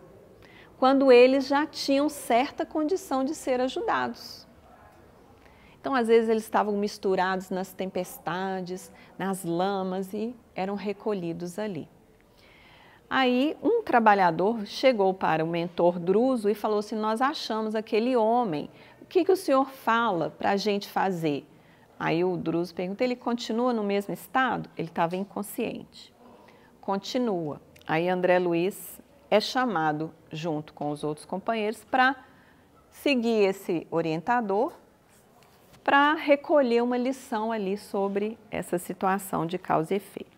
quando eles já tinham certa condição de ser ajudados. Então, às vezes, eles estavam misturados nas tempestades, nas lamas e eram recolhidos ali. Aí, um trabalhador chegou para o mentor Druso e falou assim, nós achamos aquele homem, o que o senhor fala para a gente fazer? Aí o Druso pergunta, ele continua no mesmo estado? Ele estava inconsciente. Continua. Aí André Luiz é chamado, junto com os outros companheiros, para seguir esse orientador, para recolher uma lição ali sobre essa situação de causa e efeito.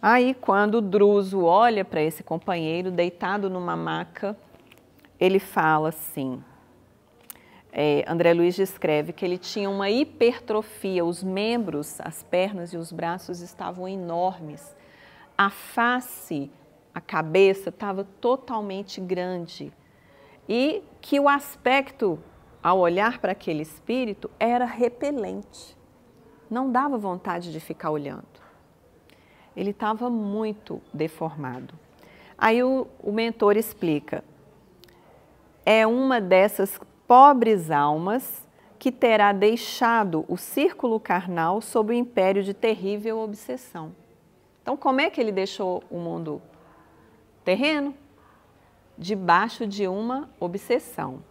Aí, quando o Druso olha para esse companheiro deitado numa maca, ele fala assim, André Luiz descreve que ele tinha uma hipertrofia, os membros, as pernas e os braços estavam enormes, a face, a cabeça estava totalmente grande e que o aspecto, ao olhar para aquele espírito, era repelente, não dava vontade de ficar olhando. Ele estava muito deformado. Aí o mentor explica, é uma dessas pobres almas que terá deixado o círculo carnal sob o império de terrível obsessão. Então, como é que ele deixou o mundo terreno? Debaixo de uma obsessão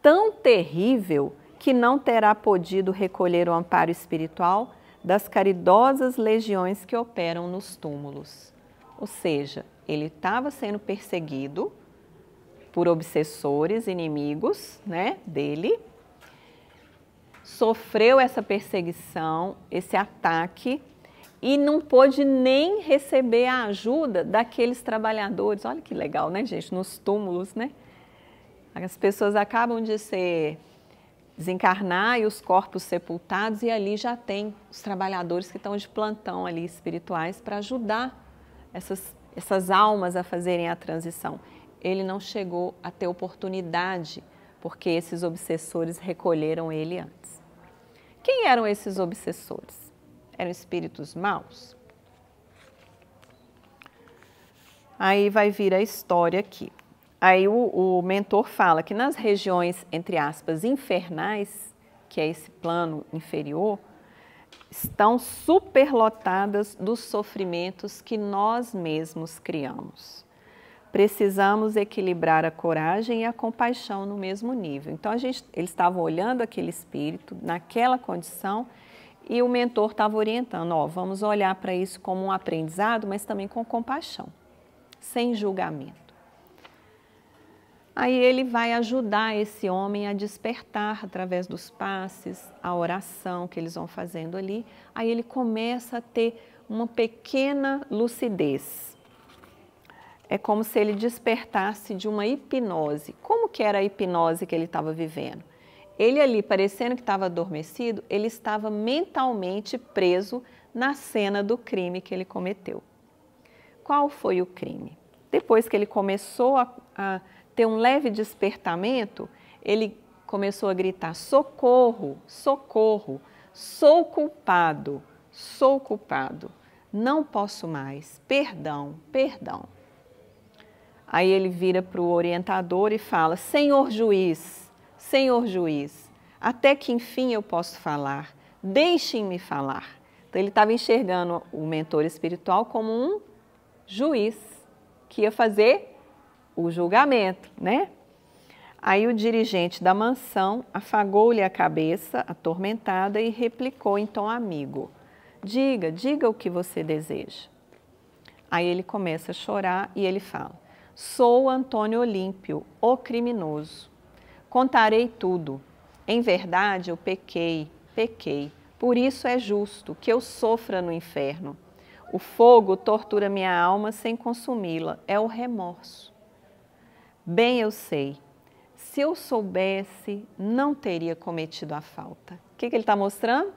tão terrível que não terá podido recolher o amparo espiritual das caridosas legiões que operam nos túmulos. Ou seja, ele estava sendo perseguido por obsessores, inimigos, né, dele, sofreu essa perseguição, esse ataque, e não pôde nem receber a ajuda daqueles trabalhadores. Olha que legal, né, gente? Nos túmulos, né? As pessoas acabam de desencarnar e os corpos sepultados, e ali já tem os trabalhadores que estão de plantão ali, espirituais, para ajudar essas almas a fazerem a transição. Ele não chegou a ter oportunidade, porque esses obsessores recolheram ele antes. Quem eram esses obsessores? Eram espíritos maus? Aí vai vir a história aqui. Aí o mentor fala que nas regiões, entre aspas, infernais, que é esse plano inferior, estão superlotadas dos sofrimentos que nós mesmos criamos. Precisamos equilibrar a coragem e a compaixão no mesmo nível. Então, eles estavam olhando aquele espírito naquela condição e o mentor estava orientando, vamos olhar para isso como um aprendizado, mas também com compaixão, sem julgamento. Aí ele vai ajudar esse homem a despertar através dos passes, a oração que eles vão fazendo ali. Aí ele começa a ter uma pequena lucidez. É como se ele despertasse de uma hipnose. Como que era a hipnose que ele estava vivendo? Ele ali, parecendo que estava adormecido, ele estava mentalmente preso na cena do crime que ele cometeu. Qual foi o crime? Depois que ele começou a ter um leve despertamento, ele começou a gritar: socorro, socorro, sou culpado, não posso mais, perdão, perdão. Aí ele vira para o orientador e fala: Senhor juiz, até que enfim eu posso falar, deixem-me falar. Então ele estava enxergando o mentor espiritual como um juiz que ia fazer o julgamento, né? Aí o dirigente da mansão afagou-lhe a cabeça, atormentada, e replicou em tom amigo: diga o que você deseja. Aí ele começa a chorar e ele fala: sou Antônio Olímpio, o criminoso. Contarei tudo. Em verdade eu pequei. Por isso é justo que eu sofra no inferno. O fogo tortura minha alma sem consumi-la, é o remorso. Bem eu sei, se eu soubesse, não teria cometido a falta. O que ele está mostrando?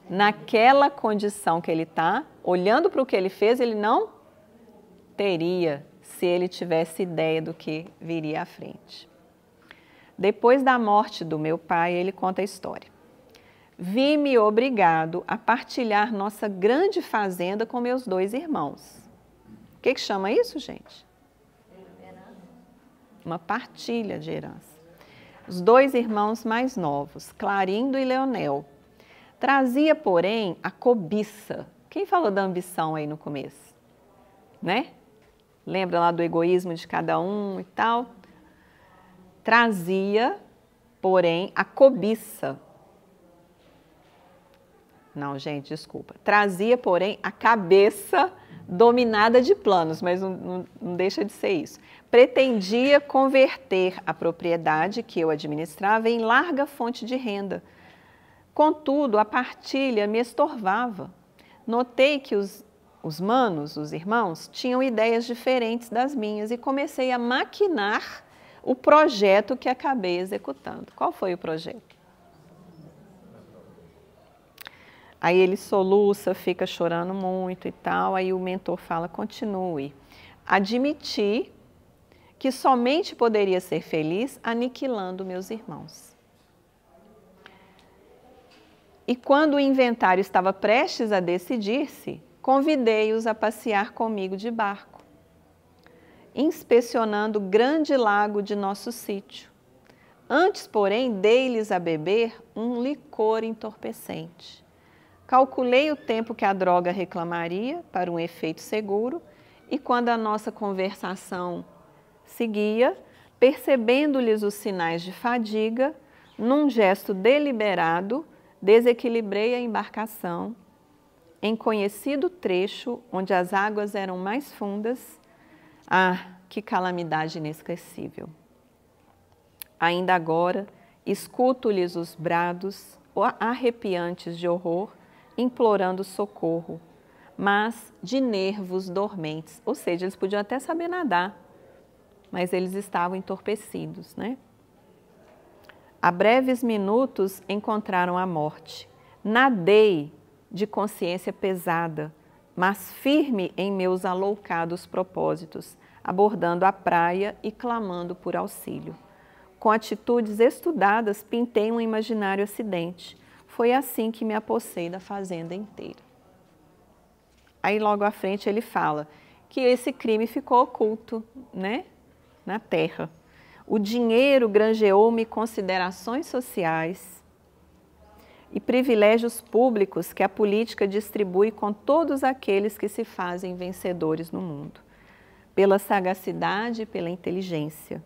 Naquela condição que ele está, olhando para o que ele fez, ele não teria, se ele tivesse ideia do que viria à frente. Depois da morte do meu pai, ele conta a história. Vi-me obrigado a partilhar nossa grande fazenda com meus 2 irmãos. O que chama isso, gente? Uma partilha de herança. Os 2 irmãos mais novos, Clarindo e Leonel. Trazia, porém, a cobiça. Quem falou da ambição aí no começo? Né? Lembra lá do egoísmo de cada um e tal? Trazia, porém, a cobiça. Não, gente, desculpa. Trazia, porém, a cabeça dominada de planos, mas não deixa de ser isso. Pretendia converter a propriedade que eu administrava em larga fonte de renda. Contudo, a partilha me estorvava. Notei que os irmãos, tinham ideias diferentes das minhas e comecei a maquinar o projeto que acabei executando. Qual foi o projeto? Aí ele soluça, fica chorando muito e tal, aí o mentor fala: continue. Admiti que somente poderia ser feliz aniquilando meus irmãos. E quando o inventário estava prestes a decidir-se, convidei-os a passear comigo de barco, inspecionando o grande lago de nosso sítio. Antes, porém, dei-lhes a beber um licor entorpecente. Calculei o tempo que a droga reclamaria para um efeito seguro e quando a nossa conversação seguia, percebendo-lhes os sinais de fadiga, num gesto deliberado, desequilibrei a embarcação em conhecido trecho onde as águas eram mais fundas. Ah, que calamidade inesquecível! Ainda agora, escuto-lhes os brados arrepiantes de horror, implorando socorro, mas de nervos dormentes. Ou seja, eles podiam até saber nadar, mas eles estavam entorpecidos, né? Há breves minutos encontraram a morte. Nadei de consciência pesada, mas firme em meus aloucados propósitos, abordando a praia e clamando por auxílio. Com atitudes estudadas, pintei um imaginário acidente. Foi assim que me apossei da fazenda inteira. Aí logo à frente ele fala que esse crime ficou oculto, né, na terra. O dinheiro granjeou-me considerações sociais e privilégios públicos que a política distribui com todos aqueles que se fazem vencedores no mundo, pela sagacidade e pela inteligência.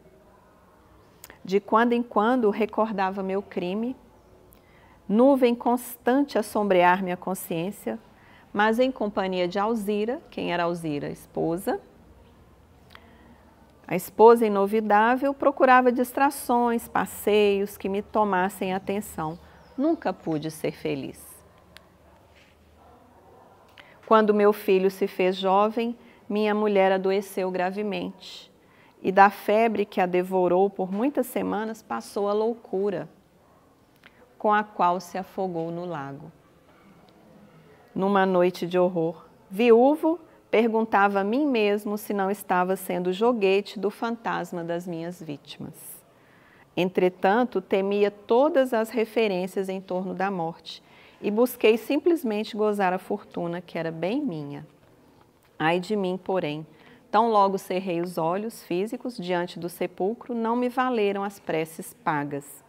De quando em quando recordava meu crime, nuvem constante a sombrear minha consciência, mas em companhia de Alzira. Quem era Alzira? Esposa. A esposa inovidável procurava distrações, passeios que me tomassem atenção. Nunca pude ser feliz. Quando meu filho se fez jovem, minha mulher adoeceu gravemente. E da febre que a devorou por muitas semanas, passou a loucura, com a qual se afogou no lago. Numa noite de horror, viúvo, perguntava a mim mesmo se não estava sendo joguete do fantasma das minhas vítimas. Entretanto, temia todas as referências em torno da morte e busquei simplesmente gozar a fortuna que era bem minha. Ai de mim, porém, tão logo cerrei os olhos físicos diante do sepulcro, não me valeram as preces pagas,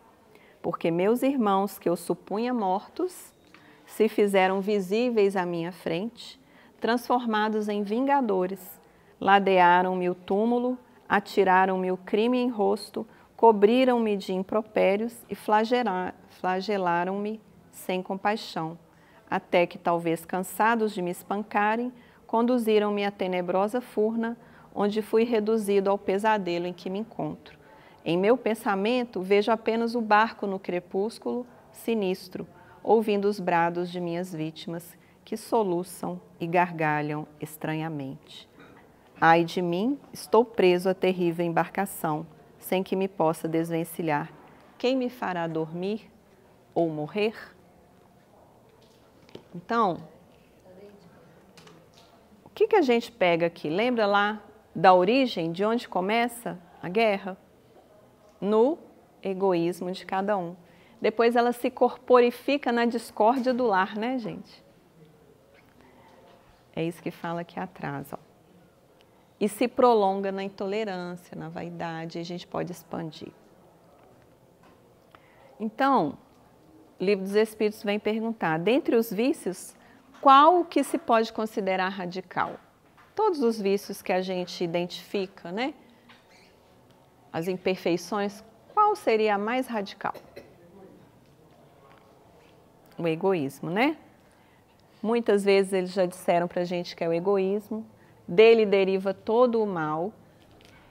porque meus irmãos, que eu supunha mortos, se fizeram visíveis à minha frente, transformados em vingadores, ladearam-me o túmulo, atiraram-me o crime em rosto, cobriram-me de impropérios e flagelaram-me sem compaixão, até que, talvez cansados de me espancarem, conduziram-me à tenebrosa furna, onde fui reduzido ao pesadelo em que me encontro. Em meu pensamento, vejo apenas o barco no crepúsculo sinistro, ouvindo os brados de minhas vítimas, que soluçam e gargalham estranhamente. Ai de mim, estou preso à terrível embarcação, sem que me possa desvencilhar. Quem me fará dormir ou morrer? Então, o que a gente pega aqui? Lembra lá da origem, de onde começa a guerra? No egoísmo de cada um. Depois ela se corporifica na discórdia do lar, né, gente? É isso que fala aqui atrás, ó. E se prolonga na intolerância, na vaidade, e a gente pode expandir. Então, o Livro dos Espíritos vem perguntar, dentre os vícios, qual que se pode considerar radical? Todos os vícios que a gente identifica, né? As imperfeições, qual seria a mais radical? O egoísmo, né? Muitas vezes eles já disseram para a gente que é o egoísmo, dele deriva todo o mal.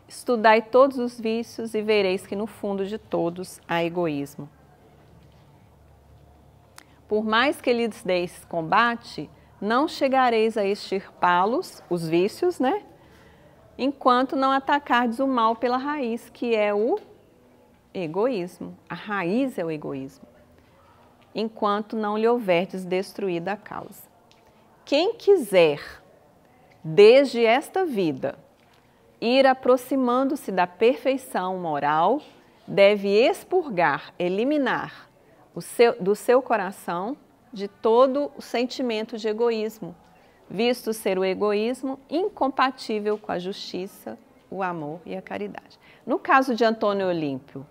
Estudai todos os vícios e vereis que no fundo de todos há egoísmo. Por mais que lhes deis combate, não chegareis a extirpá-los, os vícios, né? Enquanto não atacardes o mal pela raiz, que é o egoísmo. A raiz é o egoísmo. Enquanto não lhe houverdes destruído a causa. Quem quiser, desde esta vida, ir aproximando-se da perfeição moral, deve expurgar, eliminar do seu coração de todo o sentimento de egoísmo, visto ser o egoísmo incompatível com a justiça, o amor e a caridade. No caso de Antônio Olímpio,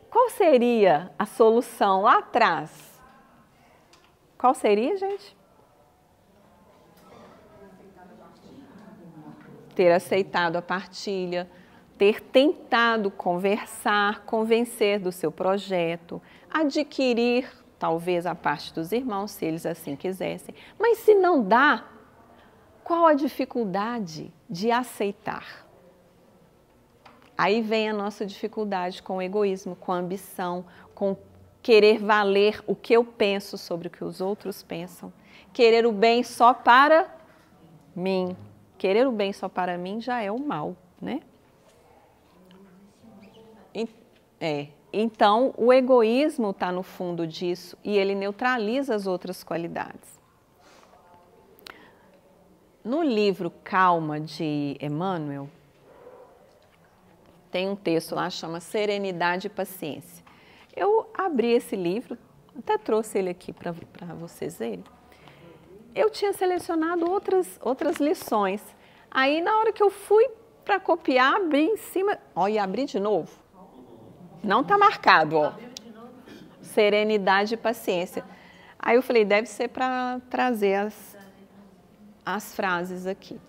qual seria a solução lá atrás? Qual seria, gente? Ter aceitado a partilha, ter tentado conversar, convencer do seu projeto, adquirir talvez a parte dos irmãos, se eles assim quisessem. Mas se não dá, qual a dificuldade de aceitar? Aí vem a nossa dificuldade com o egoísmo, com a ambição, com querer valer o que eu penso sobre o que os outros pensam. Querer o bem só para mim. Querer o bem só para mim já é o mal, né? Então, o egoísmo está no fundo disso e ele neutraliza as outras qualidades. No livro Calma, de Emmanuel, tem um texto lá que chama Serenidade e Paciência. Eu abri esse livro, até trouxe ele aqui para vocês verem. Eu tinha selecionado outras lições. Aí, na hora que eu fui para copiar, abri em cima... Olha, e abri de novo. Não está marcado, ó. Serenidade e paciência. Aí eu falei, deve ser para trazer as frases aqui.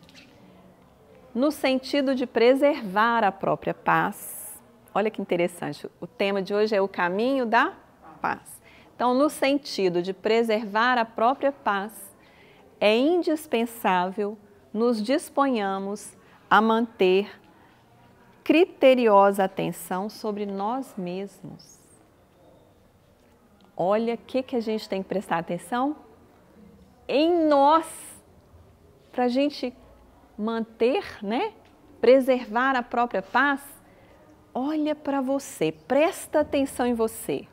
No sentido de preservar a própria paz. Olha que interessante, o tema de hoje é o caminho da paz. Então, no sentido de preservar a própria paz, é indispensável nos disponhamos a manter criteriosa atenção sobre nós mesmos. Olha o que a gente tem que prestar atenção em nós, para a gente manter, né? Preservar a própria paz. Olha para você, presta atenção em você.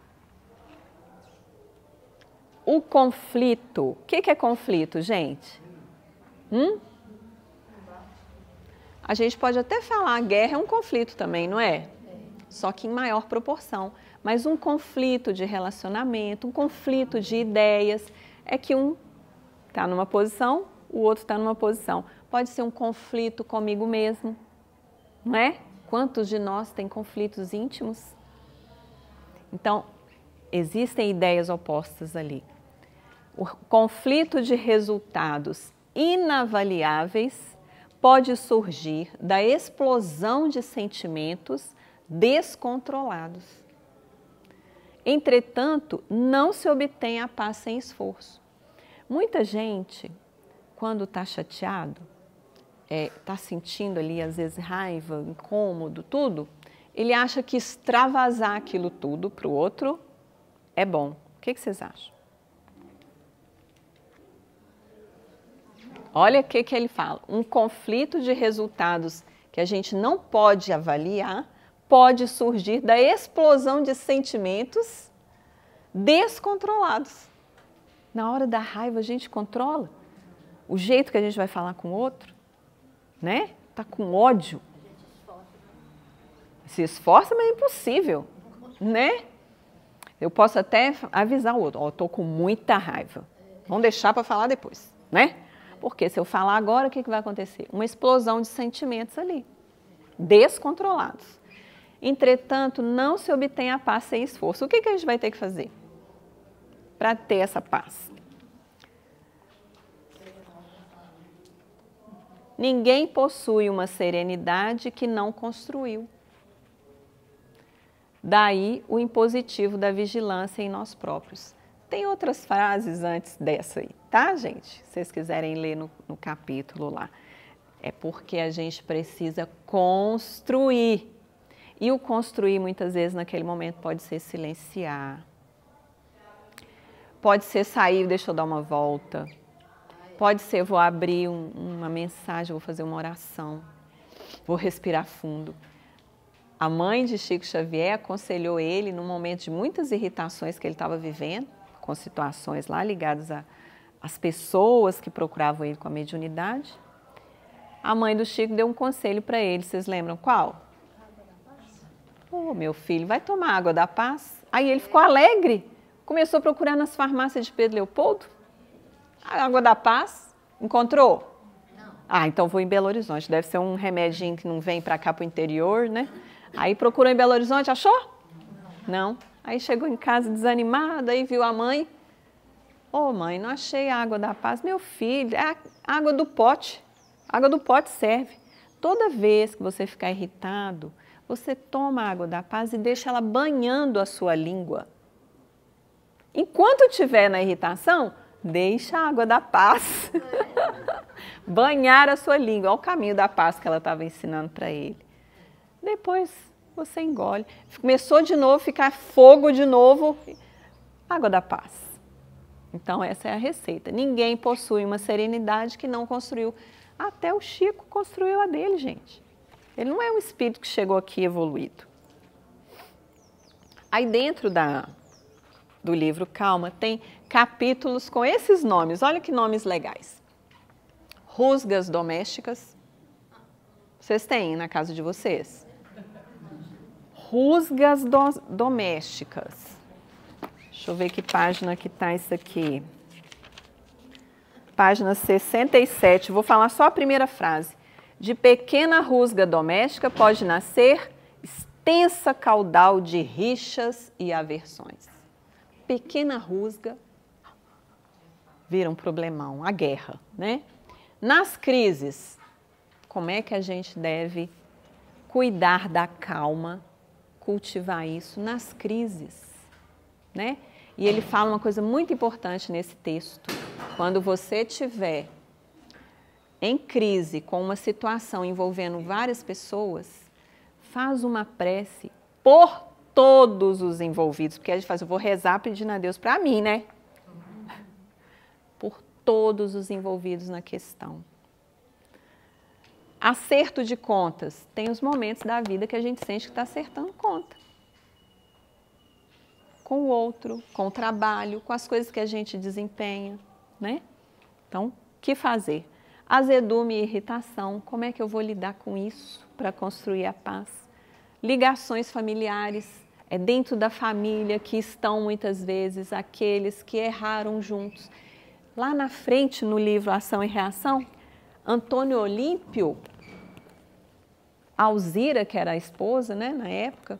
O conflito, o que é conflito, gente? A gente pode até falar, a guerra é um conflito também, não é? Só que em maior proporção. Mas um conflito de relacionamento, um conflito de ideias, é que um está numa posição, o outro está numa posição. Pode ser um conflito comigo mesmo, não é? Quantos de nós têm conflitos íntimos? Então, existem ideias opostas ali. O conflito de resultados inavaliáveis pode surgir da explosão de sentimentos descontrolados. Entretanto, não se obtém a paz sem esforço. Muita gente, quando está chateado, está sentindo ali às vezes raiva, incômodo, tudo, ele acha que extravasar aquilo tudo para o outro é bom. O que vocês acham? Olha o que ele fala. Um conflito de resultados que a gente não pode avaliar pode surgir da explosão de sentimentos descontrolados. Na hora da raiva a gente controla o jeito que a gente vai falar com o outro, né? Tá com ódio. Se esforça, mas é impossível, né? Eu posso até avisar o outro, tô com muita raiva. Vamos deixar para falar depois, né? Porque se eu falar agora, o que vai acontecer? Uma explosão de sentimentos ali, descontrolados. Entretanto, não se obtém a paz sem esforço. O que a gente vai ter que fazer para ter essa paz? Ninguém possui uma serenidade que não construiu. Daí o impositivo da vigilância em nós próprios. Tem outras frases antes dessa aí, tá, gente? Se vocês quiserem ler no capítulo lá. É porque a gente precisa construir. E o construir, muitas vezes, naquele momento, pode ser silenciar. Pode ser sair, deixa eu dar uma volta. Pode ser, vou abrir uma mensagem, vou fazer uma oração. Vou respirar fundo. A mãe de Chico Xavier aconselhou ele, num momento de muitas irritações que ele estava vivendo, com situações lá ligadas às pessoas que procuravam ele com a mediunidade. A mãe do Chico deu um conselho para ele, vocês lembram qual? Ô, meu filho, vai tomar água da paz. Aí ele ficou alegre, começou a procurar nas farmácias de Pedro Leopoldo. A água da paz, encontrou? Não. Ah, então vou em Belo Horizonte, deve ser um remedinho que não vem para cá para o interior, né? Aí procurou em Belo Horizonte, achou? Não. Aí chegou em casa desanimada, aí viu a mãe. Ô, mãe, não achei a água da paz. Meu filho, é a água do pote. A água do pote serve. Toda vez que você ficar irritado, você toma a água da paz e deixa ela banhando a sua língua. Enquanto estiver na irritação, deixa a água da paz banhar a sua língua. Olha o caminho da paz que ela estava ensinando para ele. Depois você engole. Começou de novo, ficar fogo de novo. Água da paz. Então essa é a receita. Ninguém possui uma serenidade que não construiu. Até o Chico construiu a dele, gente. Ele não é um espírito que chegou aqui evoluído. Aí dentro do livro Calma tem capítulos com esses nomes. Olha que nomes legais. Rusgas domésticas. Vocês têm na casa de vocês? Rusgas domésticas. Deixa eu ver que página que está isso aqui. Página 67. Vou falar só a primeira frase. De pequena rusga doméstica pode nascer extensa caudal de rixas e aversões. Pequena rusga vira um problemão, a guerra, né? Nas crises, como é que a gente deve cuidar da calma, cultivar isso nas crises, né? E ele fala uma coisa muito importante nesse texto. Quando você tiver em crise com uma situação envolvendo várias pessoas, faz uma prece por todos os envolvidos, porque a gente faz, eu vou rezar pedindo a Deus para mim, né? Por todos os envolvidos na questão. Acerto de contas, tem os momentos da vida que a gente sente que está acertando conta. Com o outro, com o trabalho, com as coisas que a gente desempenha, né? Então, o que fazer? Azedume e irritação, como é que eu vou lidar com isso para construir a paz? Ligações familiares, é dentro da família que estão muitas vezes aqueles que erraram juntos. Lá na frente, no livro Ação e Reação, Antônio Olímpio, Alzira, que era a esposa, né, na época,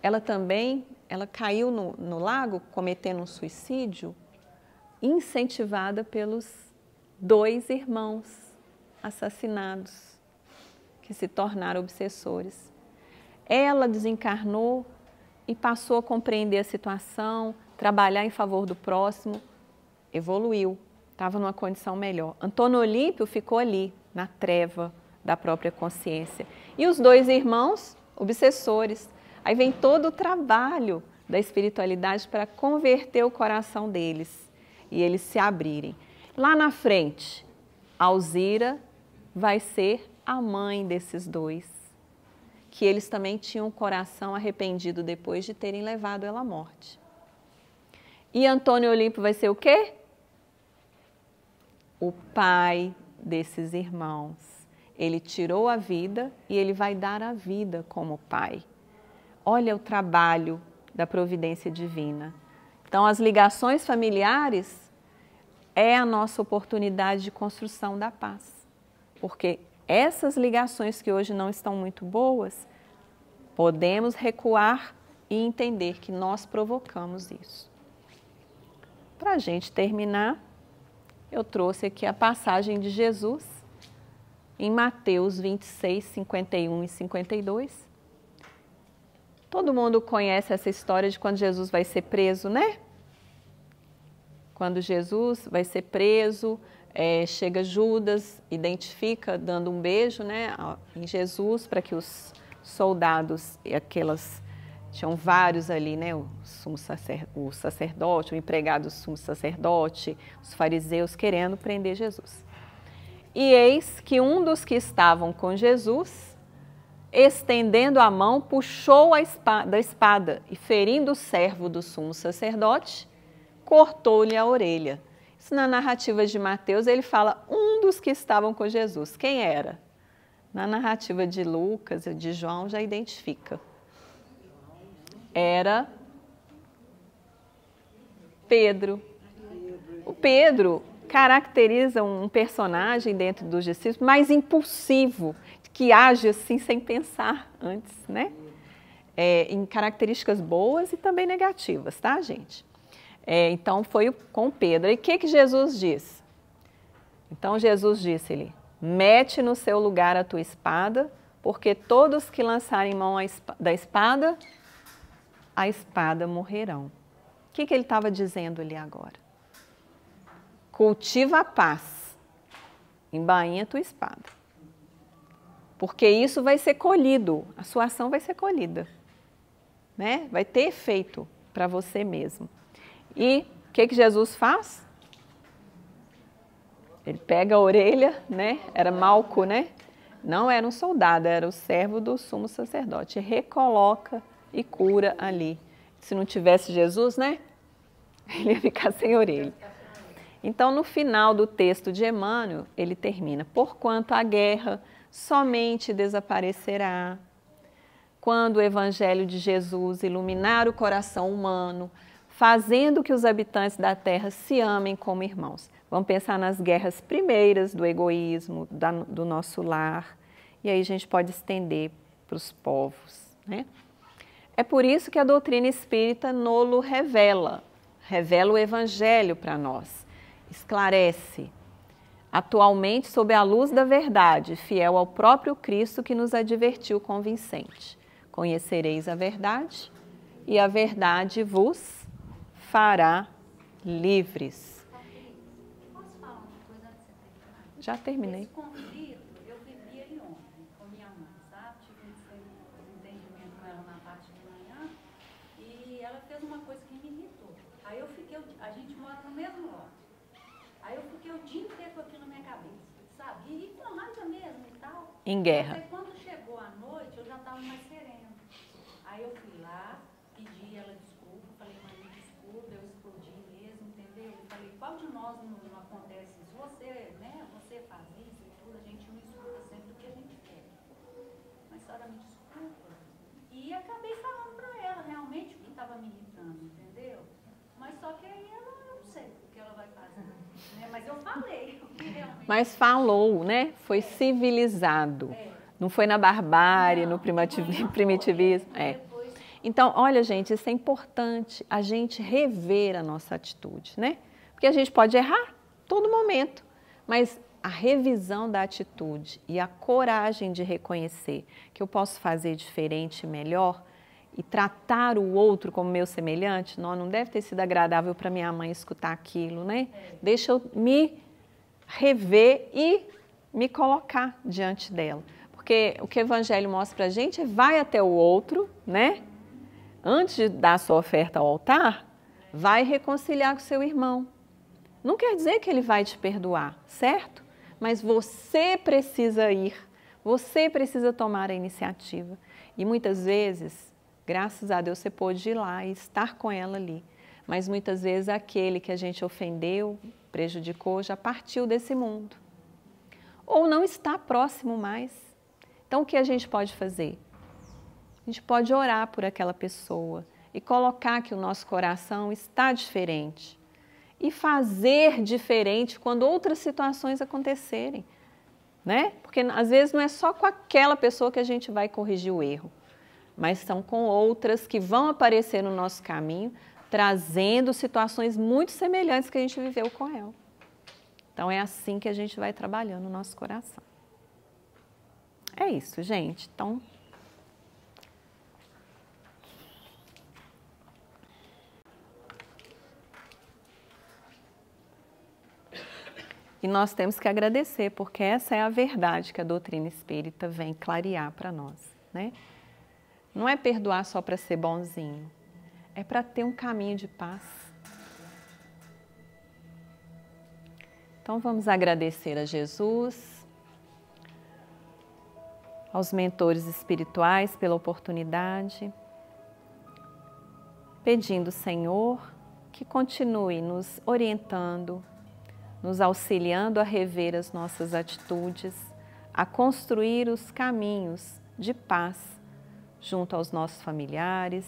ela caiu no lago cometendo um suicídio, incentivada pelos 2 irmãos assassinados, que se tornaram obsessores. Ela desencarnou e passou a compreender a situação, trabalhar em favor do próximo, evoluiu, estava numa condição melhor. Antônio Olímpio ficou ali, na treva da própria consciência. E os 2 irmãos, obsessores. Aí vem todo o trabalho da espiritualidade para converter o coração deles e eles se abrirem. Lá na frente, Alzira vai ser a mãe desses 2, que eles também tinham um coração arrependido depois de terem levado ela à morte. E Antônio Olímpio vai ser o quê? O pai desses irmãos. Ele tirou a vida e ele vai dar a vida como pai. Olha o trabalho da providência divina. Então, as ligações familiares é a nossa oportunidade de construção da paz. Porque essas ligações que hoje não estão muito boas, podemos recuar e entender que nós provocamos isso. Para a gente terminar, eu trouxe aqui a passagem de Jesus em Mateus 26, 51 e 52. Todo mundo conhece essa história de quando Jesus vai ser preso, né? Quando Jesus vai ser preso, chega Judas, identifica, dando um beijo, né, em Jesus, para que os soldados, tinham vários ali, né, o sacerdote, o empregado do sumo sacerdote, os fariseus querendo prender Jesus. E eis que um dos que estavam com Jesus, estendendo a mão, puxou da espada e, ferindo o servo do sumo sacerdote, cortou-lhe a orelha. Isso na narrativa de Mateus, ele fala um dos que estavam com Jesus. Quem era? Na narrativa de Lucas e de João já identifica. Era Pedro. O Pedro caracteriza um personagem dentro dos discípulos mais impulsivo, que age assim sem pensar antes, né? Em características boas e também negativas, tá, gente? Então, foi com Pedro. E o que Jesus disse? Então, Jesus disse-lhe, mete no seu lugar a tua espada, porque todos que lançarem mão da espada, a espada morrerão. O que ele estava dizendo ali agora? Cultiva a paz, embainha a tua espada. Porque isso vai ser colhido, a sua ação vai ser colhida, né? Vai ter efeito para você mesmo. E o que Jesus faz? Ele pega a orelha, né? Era Malco, né? Não era um soldado, era o servo do sumo sacerdote. Recoloca e cura ali. Se não tivesse Jesus, né? Ele ia ficar sem orelha. Então, no final do texto de Emmanuel, ele termina: porquanto a guerra somente desaparecerá quando o Evangelho de Jesus iluminar o coração humano, fazendo que os habitantes da terra se amem como irmãos. Vamos pensar nas guerras primeiras do egoísmo, do nosso lar, e aí a gente pode estender para os povos, né? É por isso que a doutrina espírita nolo revela o Evangelho para nós, esclarece, atualmente sob a luz da verdade, fiel ao próprio Cristo que nos advertiu convincente. Conhecereis a verdade e a verdade vos fará livres. Posso falar uma coisa antes de você terminar? Já terminei. Esse conflito, eu vivi ele ontem com minha mãe, sabe? Tive um entendimento com ela na parte de manhã e ela fez uma coisa que me irritou. Aí a gente mora no mesmo lote. Aí eu fiquei o dia inteiro com aquilo na minha cabeça, sabe? E com raiva mesmo e tal. Em guerra. Aí quando chegou a noite, eu já estava mais serena. Aí eu fui lá, pedi ela desculpa, falei, mãe, me desculpa, eu explodi mesmo, entendeu? Eu falei, qual de nós não acontece isso? Você, né, você faz isso e tudo, a gente não escuta sempre o que a gente quer. Mas a senhora me desculpa. E acabei falando para ela realmente o que estava me irritando, entendeu? Mas só que aí ela, eu não sei o que ela vai fazer. Né? Mas eu falei. Mas falou, né? Foi civilizado. Não foi na barbárie, no primitivismo. Então, olha, gente, isso é importante, a gente rever a nossa atitude, né? Porque a gente pode errar todo momento, mas a revisão da atitude e a coragem de reconhecer que eu posso fazer diferente, melhor, e tratar o outro como meu semelhante, não deve ter sido agradável para minha mãe escutar aquilo, né? Deixa eu me rever e me colocar diante dela. Porque o que o Evangelho mostra para a gente é vai até o outro, né? Antes de dar a sua oferta ao altar, vai reconciliar com seu irmão. Não quer dizer que ele vai te perdoar, certo? Mas você precisa ir, você precisa tomar a iniciativa. E muitas vezes, graças a Deus, você pôde ir lá e estar com ela ali. Mas muitas vezes aquele que a gente ofendeu, prejudicou, já partiu desse mundo. Ou não está próximo mais. Então, o que a gente pode fazer? A gente pode orar por aquela pessoa e colocar que o nosso coração está diferente. E fazer diferente quando outras situações acontecerem, né? Porque às vezes não é só com aquela pessoa que a gente vai corrigir o erro, mas são com outras que vão aparecer no nosso caminho, trazendo situações muito semelhantes que a gente viveu com ela. Então é assim que a gente vai trabalhando o nosso coração. É isso, gente. Então, e nós temos que agradecer, porque essa é a verdade que a doutrina espírita vem clarear para nós, né? Não é perdoar só para ser bonzinho, é para ter um caminho de paz. Então vamos agradecer a Jesus, aos mentores espirituais pela oportunidade, pedindo, Senhor, que continue nos orientando, nos auxiliando a rever as nossas atitudes, a construir os caminhos de paz junto aos nossos familiares,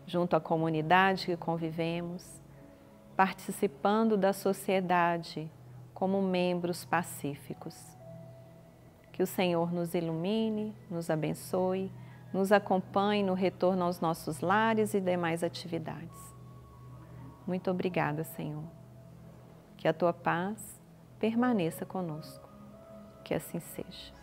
junto à comunidade que convivemos, participando da sociedade como membros pacíficos. Que o Senhor nos ilumine, nos abençoe, nos acompanhe no retorno aos nossos lares e demais atividades. Muito obrigada, Senhor. Que a tua paz permaneça conosco. Que assim seja.